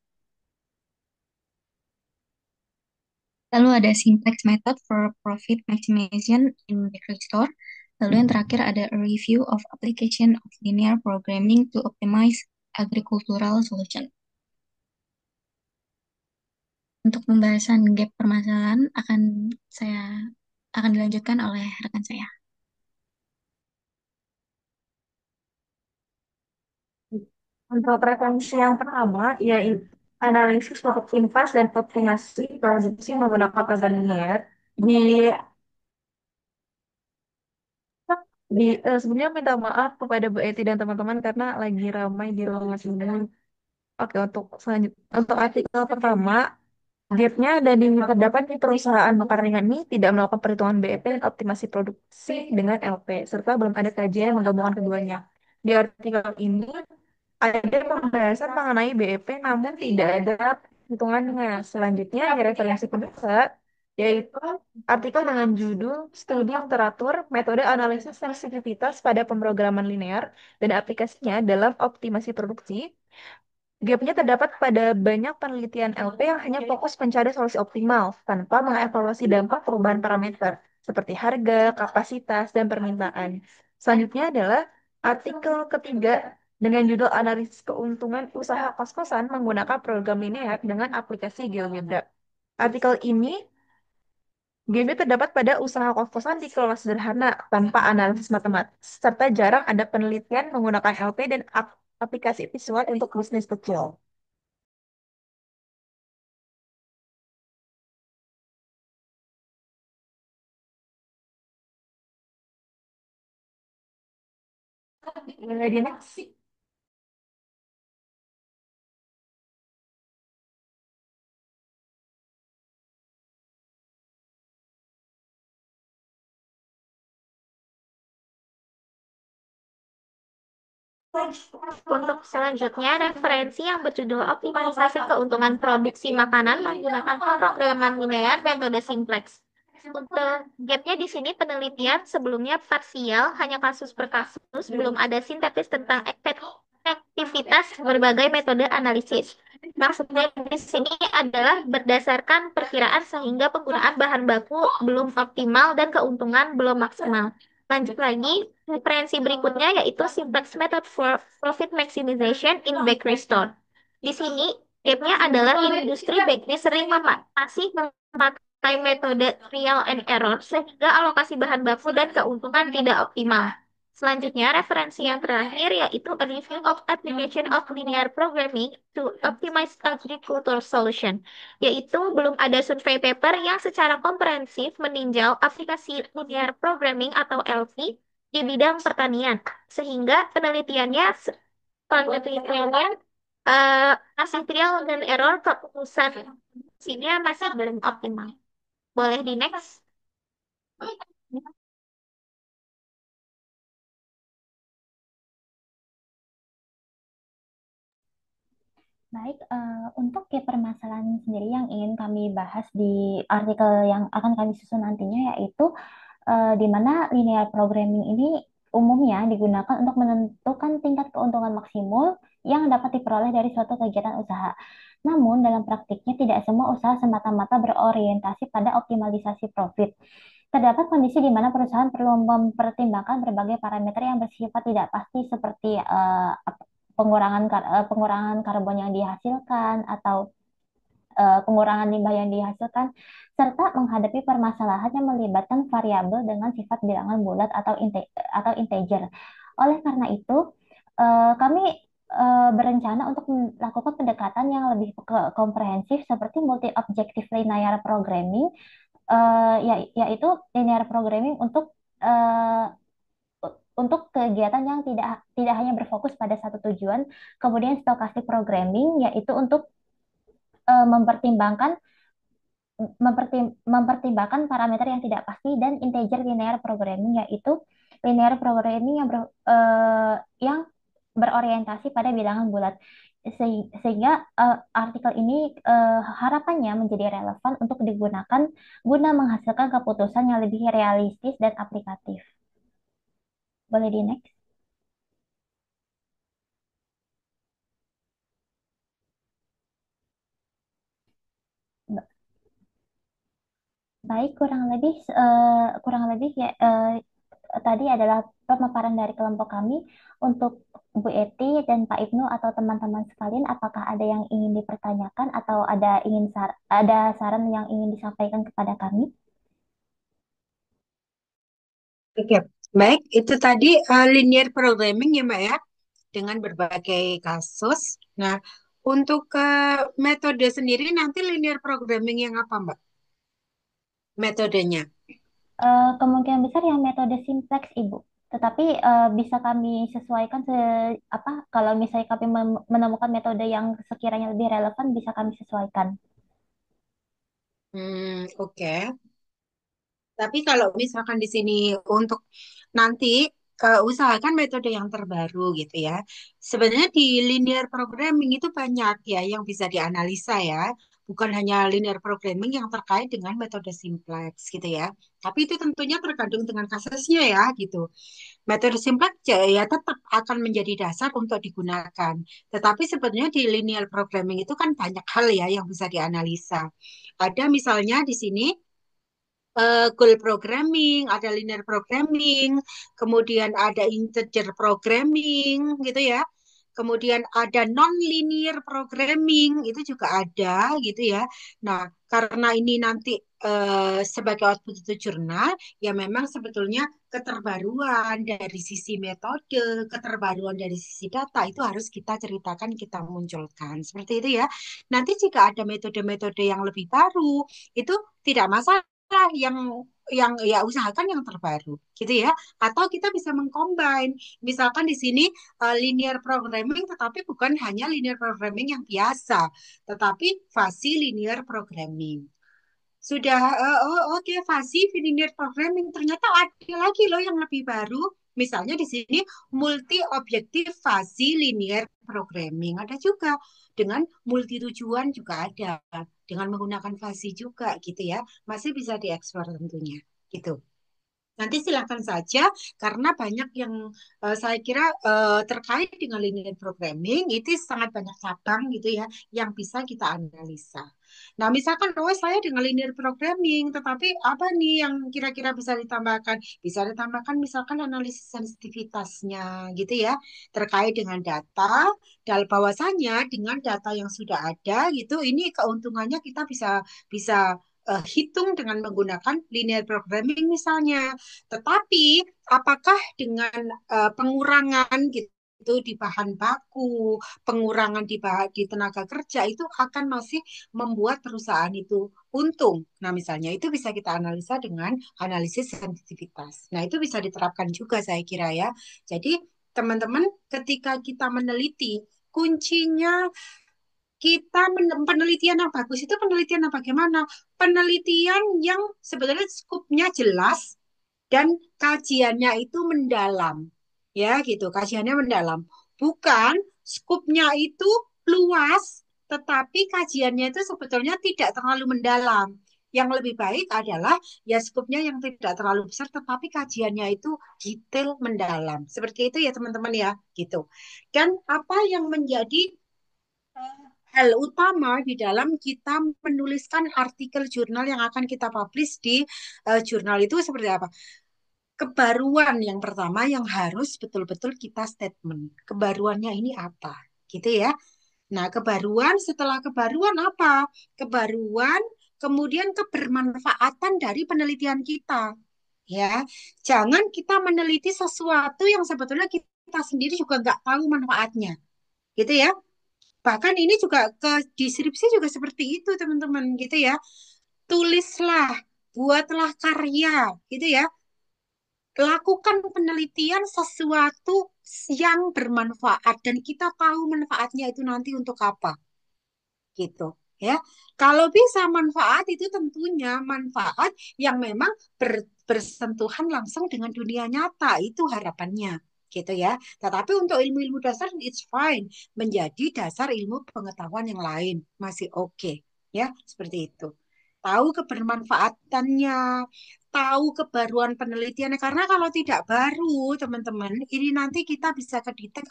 Lalu ada simplex method for profit maximization in bakery store. Lalu yang terakhir ada a review of application of linear programming to optimize agricultural solution. Untuk pembahasan gap permasalahan akan dilanjutkan oleh rekan saya. Untuk referensi yang pertama, yaitu analisis untuk impas dan optimasi produksi menggunakan program linear. Sebenarnya minta maaf kepada Bu Eti dan teman-teman karena lagi ramai di ruangan sini. Oke, untuk selanjutnya, untuk artikel pertama, gapnya terdapat di perusahaan makan ringan ini tidak melakukan perhitungan BEP dan optimasi produksi dengan LP, serta belum ada kajian yang menggabungkan keduanya. Di artikel ini ada pembahasan mengenai BEP namun tidak ada hitungannya. Selanjutnya, di referensi kedua, yaitu artikel dengan judul Studi Literatur, Metode Analisis Sensitivitas pada Pemrograman Linear dan Aplikasinya dalam Optimasi Produksi. Gapnya terdapat pada banyak penelitian LP yang hanya fokus mencari solusi optimal tanpa mengevaluasi dampak perubahan parameter seperti harga, kapasitas, dan permintaan. Selanjutnya adalah artikel ketiga dengan judul Analisis Keuntungan Usaha Kos-kosan menggunakan program linear dengan aplikasi GeoGebra. Artikel ini GeoGebra terdapat pada usaha kos-kosan dikelola sederhana tanpa analisis matematis, serta jarang ada penelitian menggunakan LP dan aplikasi visual untuk bisnis kecil. Di next. Untuk selanjutnya, referensi yang berjudul Optimalisasi Keuntungan Produksi Makanan Menggunakan Pemrograman Linear Metode Simplex. Untuk gapnya di sini penelitian sebelumnya parsial, hanya kasus per kasus, belum ada sintetis tentang efektivitas berbagai metode analisis. Maksudnya di sini adalah berdasarkan perkiraan sehingga penggunaan bahan baku belum optimal dan keuntungan belum maksimal. Lanjut lagi, referensi berikutnya yaitu Simplex Method for Profit Maximization in Bakery Store. Di sini, gapnya adalah industri bakery sering masih memakai metode trial and error sehingga alokasi bahan baku dan keuntungan tidak optimal. Selanjutnya, referensi yang terakhir yaitu A Review of Application of Linear Programming to Optimize Agriculture Solution, yaitu belum ada survei paper yang secara komprehensif meninjau aplikasi linear programming atau LP di bidang pertanian, sehingga penelitiannya masih trial dan error, keputusan sini masih belum optimal. Boleh di next. Baik, untuk gap permasalahan sendiri yang ingin kami bahas di artikel yang akan kami susun nantinya yaitu di mana linear programming ini umumnya digunakan untuk menentukan tingkat keuntungan maksimum yang dapat diperoleh dari suatu kegiatan usaha. Namun, dalam praktiknya tidak semua usaha semata-mata berorientasi pada optimalisasi profit. Terdapat kondisi di mana perusahaan perlu mempertimbangkan berbagai parameter yang bersifat tidak pasti seperti pengurangan karbon yang dihasilkan atau pengurangan limbah yang dihasilkan, serta menghadapi permasalahan yang melibatkan variabel dengan sifat bilangan bulat atau integer. Oleh karena itu, kami berencana untuk melakukan pendekatan yang lebih komprehensif seperti multi-objective linear programming, yaitu linear programming uh, untuk kegiatan yang tidak hanya berfokus pada satu tujuan, kemudian stochastic programming yaitu untuk mempertimbangkan mempertimbangkan parameter yang tidak pasti, dan integer linear programming yaitu linear programming yang berorientasi pada bilangan bulat. Sehingga artikel ini harapannya menjadi relevan untuk digunakan guna menghasilkan keputusan yang lebih realistis dan aplikatif. Boleh di next? Baik, kurang lebih ya tadi adalah pemaparan dari kelompok kami. Untuk Bu Eti dan Pak Ibnu atau teman-teman sekalian, apakah ada yang ingin dipertanyakan atau ada saran yang ingin disampaikan kepada kami? Oke, baik. Itu tadi linear programming ya, Mbak ya, dengan berbagai kasus. Nah, untuk metode sendiri nanti linear programming yang apa, Mbak? Metodenya. Kemungkinan besar yang metode simplex, Ibu. Tetapi bisa kami sesuaikan kalau misalnya kami menemukan metode yang sekiranya lebih relevan, bisa kami sesuaikan. Oke. Tapi kalau misalkan di sini untuk nanti usahakan metode yang terbaru gitu ya. Sebenarnya di linear programming itu banyak ya yang bisa dianalisa ya. Bukan hanya linear programming yang terkait dengan metode simplex gitu ya. Tapi itu tentunya tergantung dengan kasusnya ya gitu. Metode simplex ya tetap akan menjadi dasar untuk digunakan. Tetapi sebenarnya di linear programming itu kan banyak hal ya yang bisa dianalisa. Ada misalnya di sini goal programming, ada linear programming, kemudian ada integer programming gitu ya. Kemudian ada non-linear programming, itu juga ada gitu ya. Nah, karena ini nanti sebagai output itu jurnal, ya memang sebetulnya keterbaruan dari sisi metode, keterbaruan dari sisi data itu harus kita ceritakan, kita munculkan. Seperti itu ya. Nanti jika ada metode-metode yang lebih baru, itu tidak masalah yang ya usahakan yang terbaru gitu ya, atau kita bisa mengcombine misalkan di sini linear programming tetapi bukan hanya linear programming yang biasa tetapi fuzzy linear programming sudah oke, fuzzy linear programming ternyata ada lagi loh yang lebih baru. Misalnya di sini multi objective fuzzy linear programming ada juga, dengan multi tujuan juga ada, dengan menggunakan fuzzy juga gitu ya. Masih bisa dieksplor tentunya gitu. Nanti silakan saja karena banyak yang saya kira terkait dengan linear programming itu sangat banyak cabang gitu ya yang bisa kita analisa. Nah, misalkan oh saya dengan linear programming, tetapi apa nih yang kira-kira bisa ditambahkan? Bisa ditambahkan misalkan analisis sensitivitasnya gitu ya terkait dengan data dan bahwasanya dengan data yang sudah ada gitu ini keuntungannya kita bisa bisa hitung dengan menggunakan linear programming misalnya. Tetapi apakah dengan pengurangan gitu di bahan baku, pengurangan di tenaga kerja itu akan masih membuat perusahaan itu untung. Nah, misalnya itu bisa kita analisa dengan analisis sensitivitas. Nah, itu bisa diterapkan juga saya kira ya. Jadi, teman-teman ketika kita meneliti kuncinya kita penelitian yang bagus itu penelitian yang bagaimana? Penelitian yang sebenarnya skupnya jelas dan kajiannya itu mendalam. Ya, gitu. Kajiannya mendalam. Bukan skupnya itu luas, tetapi kajiannya itu sebetulnya tidak terlalu mendalam. Yang lebih baik adalah ya skupnya yang tidak terlalu besar, tetapi kajiannya itu detail mendalam. Seperti itu ya teman-teman ya, gitu. Dan apa yang menjadi hal utama di dalam kita menuliskan artikel jurnal yang akan kita publish di jurnal itu seperti apa? Kebaruan yang pertama yang harus betul-betul kita statement. Kebaruannya ini apa? Gitu ya. Nah, kebaruan setelah kebaruan apa? Kebaruan kemudian kebermanfaatan dari penelitian kita. Ya, jangan kita meneliti sesuatu yang sebetulnya kita sendiri juga nggak tahu manfaatnya. Gitu ya. Bahkan ini juga ke deskripsi juga seperti itu, teman-teman, gitu ya. Tulislah, buatlah karya, gitu ya. Lakukan penelitian sesuatu yang bermanfaat dan kita tahu manfaatnya itu nanti untuk apa, gitu ya. Kalau bisa manfaat itu tentunya manfaat yang memang bersentuhan langsung dengan dunia nyata, itu harapannya, gitu ya. Tetapi untuk ilmu-ilmu dasar it's fine, menjadi dasar ilmu pengetahuan yang lain masih oke, ya, seperti itu. Tahu kebermanfaatannya, tahu kebaruan penelitiannya, karena kalau tidak baru teman-teman, ini nanti kita bisa kedetek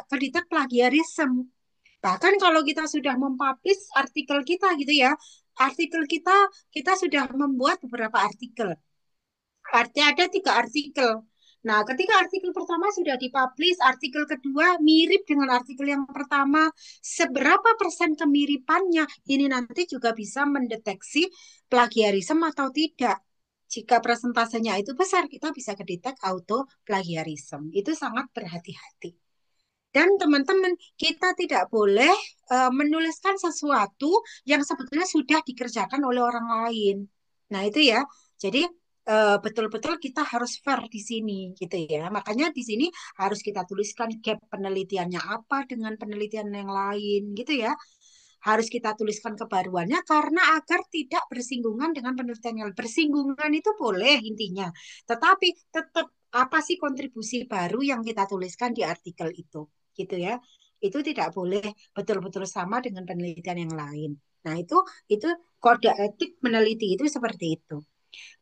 kedetek plagiarisme. Bahkan kalau kita sudah mempublish artikel kita gitu ya, artikel kita sudah membuat beberapa artikel. Artinya ada 3 artikel. Nah, ketika artikel pertama sudah dipublish, artikel kedua mirip dengan artikel yang pertama. Seberapa persen kemiripannya, ini nanti juga bisa mendeteksi plagiarisme atau tidak. Jika presentasenya itu besar, kita bisa kedetek auto plagiarisme. Itu sangat berhati-hati. Dan teman-teman, kita tidak boleh menuliskan sesuatu yang sebetulnya sudah dikerjakan oleh orang lain. Nah, itu ya. Jadi betul-betul kita harus fair di sini, gitu ya. Makanya di sini harus kita tuliskan gap penelitiannya apa dengan penelitian yang lain, gitu ya. Harus kita tuliskan kebaruannya karena agar tidak bersinggungan dengan penelitian yang bersinggungan itu boleh intinya. Tetapi tetap apa sih kontribusi baru yang kita tuliskan di artikel itu, gitu ya. Itu tidak boleh betul-betul sama dengan penelitian yang lain. Nah, itu kode etik meneliti itu seperti itu.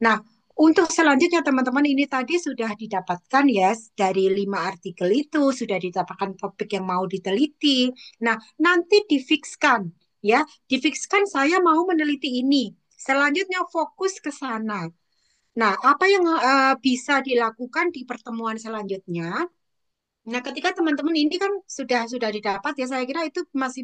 Nah, untuk selanjutnya teman-teman ini tadi sudah didapatkan ya dari 5 artikel itu sudah didapatkan topik yang mau diteliti. Nah, nanti difikskan ya, difikskan saya mau meneliti ini. Selanjutnya fokus ke sana. Nah, apa yang bisa dilakukan di pertemuan selanjutnya? Nah, ketika teman-teman ini kan sudah didapat ya, saya kira itu masih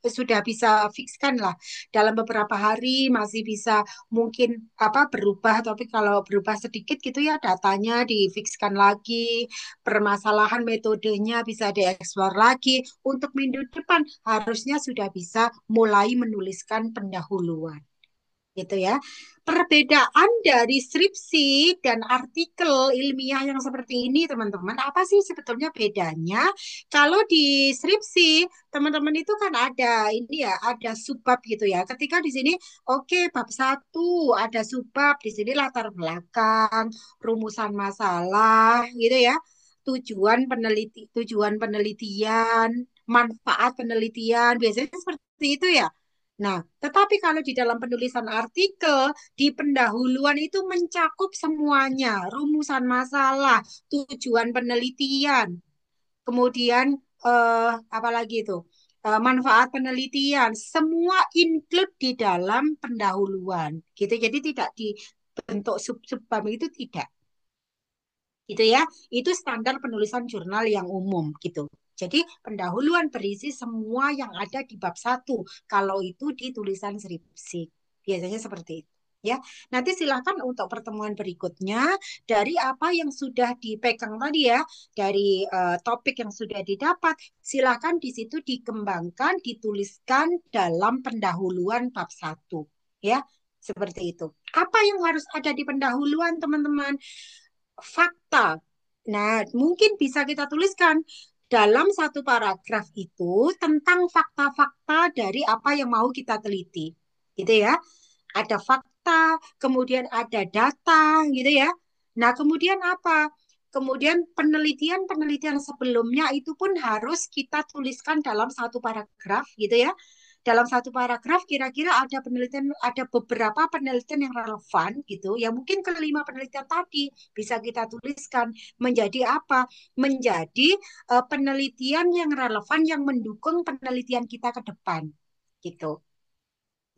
sudah bisa fikskan lah dalam beberapa hari masih bisa mungkin apa berubah, tapi kalau berubah sedikit gitu ya datanya difikskan lagi, permasalahan metodenya bisa dieksplor lagi. Untuk minggu depan harusnya sudah bisa mulai menuliskan pendahuluan. Gitu ya. Perbedaan dari skripsi dan artikel ilmiah yang seperti ini, teman-teman, apa sih sebetulnya bedanya? Kalau di skripsi, teman-teman itu kan ada ini ya, ada subbab gitu ya. Ketika di sini, oke, bab 1 ada subbab, di sini latar belakang, rumusan masalah, gitu ya. Tujuan penelitian, manfaat penelitian, biasanya seperti itu ya. Nah, tetapi kalau di dalam penulisan artikel, di pendahuluan itu mencakup semuanya, rumusan masalah, tujuan penelitian, kemudian apalagi itu, manfaat penelitian, semua include di dalam pendahuluan, gitu. Jadi tidak dibentuk sub-subbab itu tidak, gitu ya. Itu standar penulisan jurnal yang umum, gitu. Jadi pendahuluan berisi semua yang ada di bab 1. Kalau itu di tulisan skripsi. Biasanya seperti itu. Ya, nanti silakan untuk pertemuan berikutnya dari apa yang sudah dipegang tadi ya, dari topik yang sudah didapat, silakan di situ dikembangkan, dituliskan dalam pendahuluan bab 1. Ya, seperti itu. Apa yang harus ada di pendahuluan, teman-teman? Fakta. Nah, mungkin bisa kita tuliskan dalam satu paragraf itu tentang fakta-fakta dari apa yang mau kita teliti. Gitu ya. Ada fakta, kemudian ada data, gitu ya. Nah, kemudian apa? Kemudian penelitian-penelitian sebelumnya itu pun harus kita tuliskan dalam satu paragraf, gitu ya. dalam satu paragraf kira-kira ada penelitian, ada beberapa penelitian yang relevan gitu. Ya mungkin kelima penelitian tadi bisa kita tuliskan menjadi apa? Menjadi penelitian yang relevan yang mendukung penelitian kita ke depan gitu.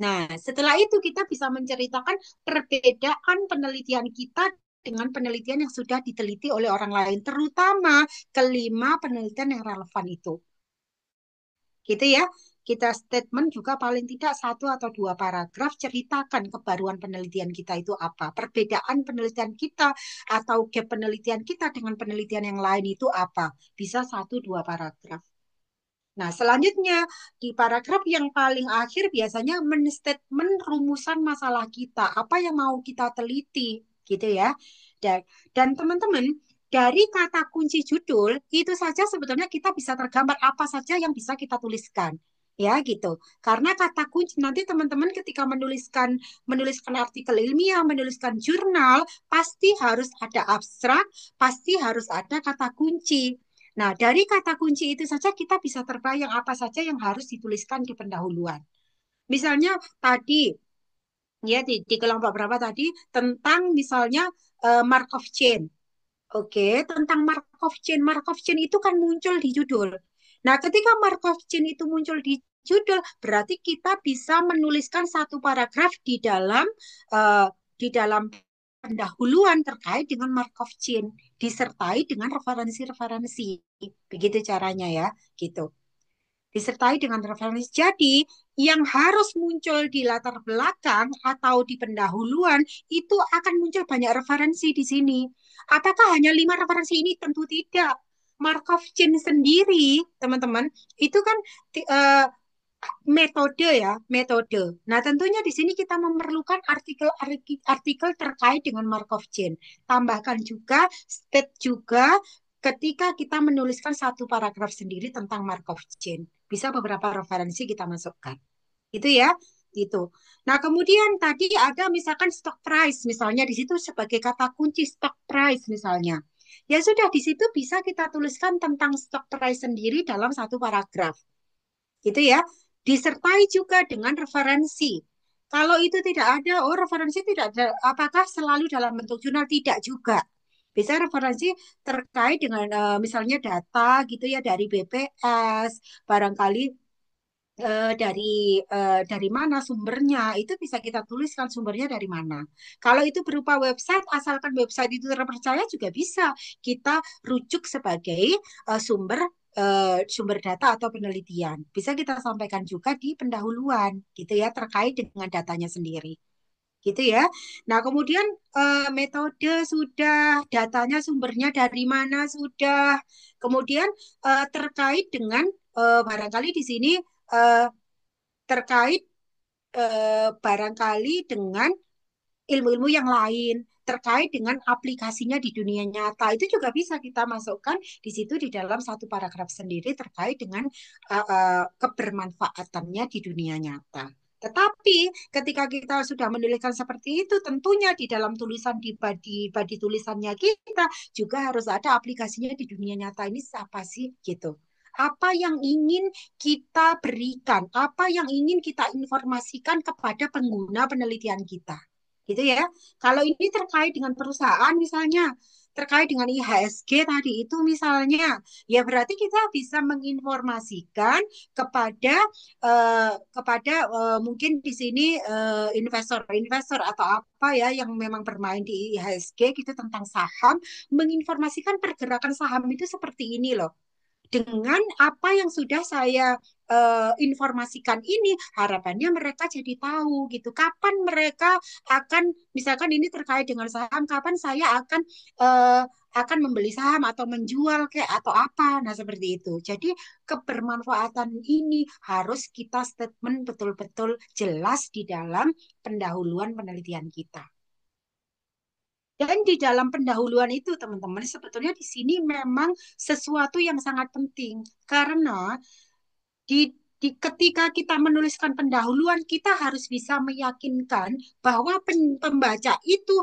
Nah, setelah itu kita bisa menceritakan perbedaan penelitian kita dengan penelitian yang sudah diteliti oleh orang lain, terutama kelima penelitian yang relevan itu. Gitu ya. Kita statement juga paling tidak 1 atau 2 paragraf ceritakan kebaruan penelitian kita itu apa. Perbedaan penelitian kita atau gap penelitian kita dengan penelitian yang lain itu apa. Bisa 1-2 paragraf. Nah, selanjutnya di paragraf yang paling akhir biasanya menstatement rumusan masalah kita, apa yang mau kita teliti, gitu ya. Dan teman-teman, dari kata kunci judul itu saja sebetulnya kita bisa tergambar apa saja yang bisa kita tuliskan. Ya, gitu. Karena kata kunci nanti teman-teman ketika menuliskan artikel ilmiah, menuliskan jurnal, pasti harus ada abstrak, pasti harus ada kata kunci. Nah, dari kata kunci itu saja kita bisa terbayang apa saja yang harus dituliskan di pendahuluan. Misalnya tadi, ya di kelompok berapa tadi, tentang misalnya Markov chain. Oke, tentang Markov chain. Markov chain itu kan muncul di judul. Nah, ketika Markov chain itu muncul di judul, berarti kita bisa menuliskan 1 paragraf di dalam pendahuluan terkait dengan Markov chain, disertai dengan referensi-referensi. Begitu caranya ya, gitu. Disertai dengan referensi. Jadi, yang harus muncul di latar belakang atau di pendahuluan itu akan muncul banyak referensi di sini. Apakah hanya 5 referensi ini? Tentu tidak. Markov chain sendiri, teman-teman, itu kan metode ya, metode. Nah, tentunya di sini kita memerlukan artikel terkait dengan Markov chain. Tambahkan juga, state juga ketika kita menuliskan 1 paragraf sendiri tentang Markov chain. Bisa beberapa referensi kita masukkan. Itu ya, gitu. Nah, kemudian tadi ada misalkan stock price, misalnya di situ sebagai kata kunci stock price misalnya. Ya sudah, di situ bisa kita tuliskan tentang stock price sendiri dalam 1 paragraf. Gitu ya. Disertai juga dengan referensi. Kalau itu tidak ada, referensi tidak ada, apakah selalu dalam bentuk jurnal? Tidak juga. Bisa referensi terkait dengan misalnya data gitu ya dari BPS, barangkali dari mana sumbernya, itu bisa kita tuliskan sumbernya dari mana. Kalau itu berupa website, asalkan website itu terpercaya juga bisa kita rujuk sebagai sumber data atau penelitian. Bisa kita sampaikan juga di pendahuluan gitu ya terkait dengan datanya sendiri. Gitu ya. Nah, kemudian metode sudah, datanya sumbernya dari mana sudah. Kemudian terkait dengan barangkali di sini terkait barangkali dengan ilmu-ilmu yang lain terkait dengan aplikasinya di dunia nyata itu juga bisa kita masukkan di situ di dalam 1 paragraf sendiri terkait dengan kebermanfaatannya di dunia nyata. Tetapi ketika kita sudah menuliskan seperti itu, tentunya di dalam tulisan di body tulisannya kita juga harus ada aplikasinya di dunia nyata. Ini apa sih gitu? Apa yang ingin kita berikan, apa yang ingin kita informasikan kepada pengguna penelitian kita. Gitu ya. Kalau ini terkait dengan perusahaan misalnya, terkait dengan IHSG tadi itu misalnya, ya berarti kita bisa menginformasikan kepada mungkin di sini investor-investor atau apa ya yang memang bermain di IHSG gitu tentang saham, menginformasikan pergerakan saham itu seperti ini loh. Dengan apa yang sudah saya informasikan ini, harapannya mereka jadi tahu gitu. Kapan mereka akan, misalkan ini terkait dengan saham, kapan saya akan membeli saham atau menjual kayak atau apa. Nah, seperti itu. Jadi kebermanfaatan ini harus kita statement betul-betul jelas di dalam pendahuluan penelitian kita. Dan di dalam pendahuluan itu, teman-teman, sebetulnya di sini memang sesuatu yang sangat penting. Karena ketika kita menuliskan pendahuluan, kita harus bisa meyakinkan bahwa pembaca itu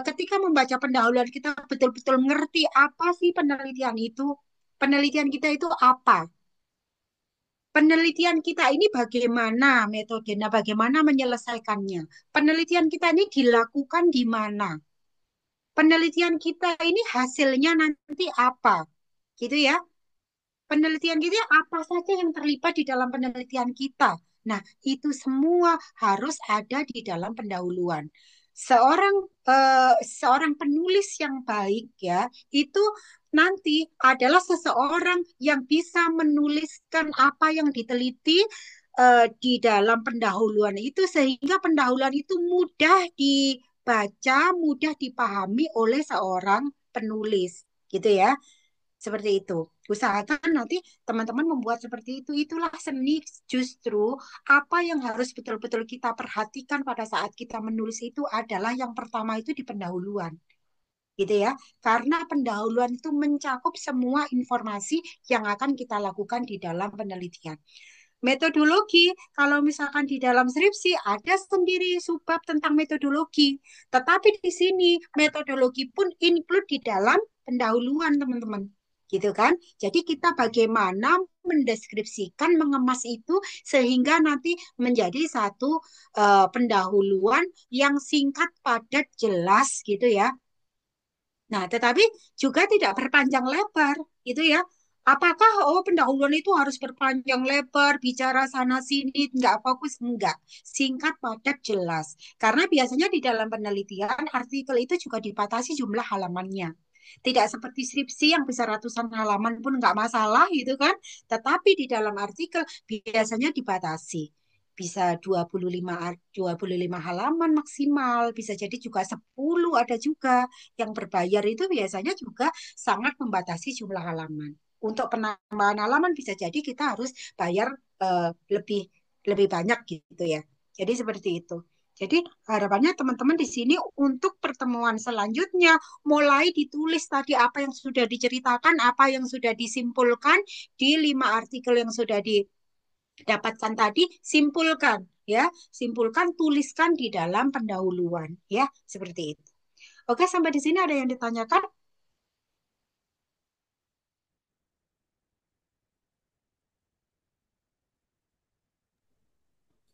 ketika membaca pendahuluan kita betul-betul mengerti apa sih penelitian itu. Penelitian kita itu apa? penelitian kita ini bagaimana metodenya, bagaimana menyelesaikannya. Penelitian kita ini dilakukan di mana? Penelitian kita ini hasilnya nanti apa? Gitu ya. Penelitian kita apa saja yang terlibat di dalam penelitian kita. Nah, itu semua harus ada di dalam pendahuluan. Seorang penulis yang baik ya, itu nanti adalah seseorang yang bisa menuliskan apa yang diteliti di dalam pendahuluan itu sehingga pendahuluan itu mudah dibaca, mudah dipahami oleh seorang penulis, gitu ya. Seperti itu. Usahakan nanti teman-teman membuat seperti itu. Itulah seni justru apa yang harus betul-betul kita perhatikan pada saat kita menulis itu adalah yang pertama itu di pendahuluan. Gitu ya. Karena pendahuluan itu mencakup semua informasi yang akan kita lakukan di dalam penelitian. Metodologi, kalau misalkan di dalam skripsi ada sendiri subbab tentang metodologi. Tetapi di sini metodologi pun include di dalam pendahuluan, teman-teman. Gitu kan? Jadi kita bagaimana mendeskripsikan, mengemas itu sehingga nanti menjadi satu pendahuluan yang singkat, padat, jelas gitu ya. Nah, tetapi juga tidak berpanjang lebar, gitu ya. Apakah pendahuluan itu harus berpanjang lebar, bicara sana sini, nggak fokus, enggak. Singkat, padat, jelas. Karena biasanya di dalam penelitian artikel itu juga dibatasi jumlah halamannya. Tidak seperti skripsi yang bisa ratusan halaman pun nggak masalah gitu kan. Tetapi di dalam artikel biasanya dibatasi. Bisa 25 halaman maksimal, bisa jadi juga 10 ada juga. Yang berbayar itu biasanya juga sangat membatasi jumlah halaman. Untuk penambahan halaman bisa jadi kita harus bayar lebih lebih banyak gitu ya. Jadi seperti itu. Jadi harapannya teman-teman di sini untuk pertemuan selanjutnya mulai ditulis tadi apa yang sudah diceritakan, apa yang sudah disimpulkan di 5 artikel yang sudah didapatkan tadi, simpulkan ya, simpulkan, tuliskan di dalam pendahuluan ya, seperti itu. Oke, sampai di sini ada yang ditanyakan?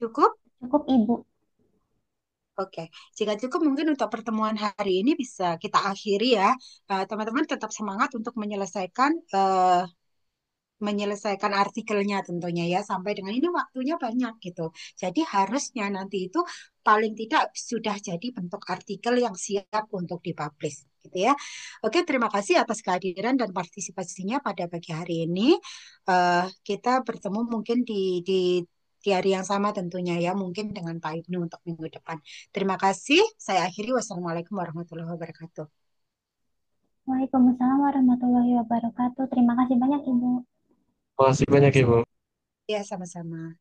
Cukup? Cukup, Ibu. Oke, jika cukup mungkin untuk pertemuan hari ini bisa kita akhiri ya. Teman-teman tetap semangat untuk menyelesaikan artikelnya tentunya ya sampai dengan ini waktunya banyak gitu. Jadi harusnya nanti itu paling tidak sudah jadi bentuk artikel yang siap untuk dipublish gitu ya. Oke, terima kasih atas kehadiran dan partisipasinya pada pagi hari ini. Kita bertemu mungkin di hari yang sama tentunya ya, mungkin dengan Pak Ibnu untuk minggu depan. Terima kasih. Saya akhiri. Wassalamualaikum warahmatullahi wabarakatuh. Waalaikumsalam warahmatullahi wabarakatuh. Terima kasih banyak, Ibu. Makasih banyak Ibu. Ya, sama-sama.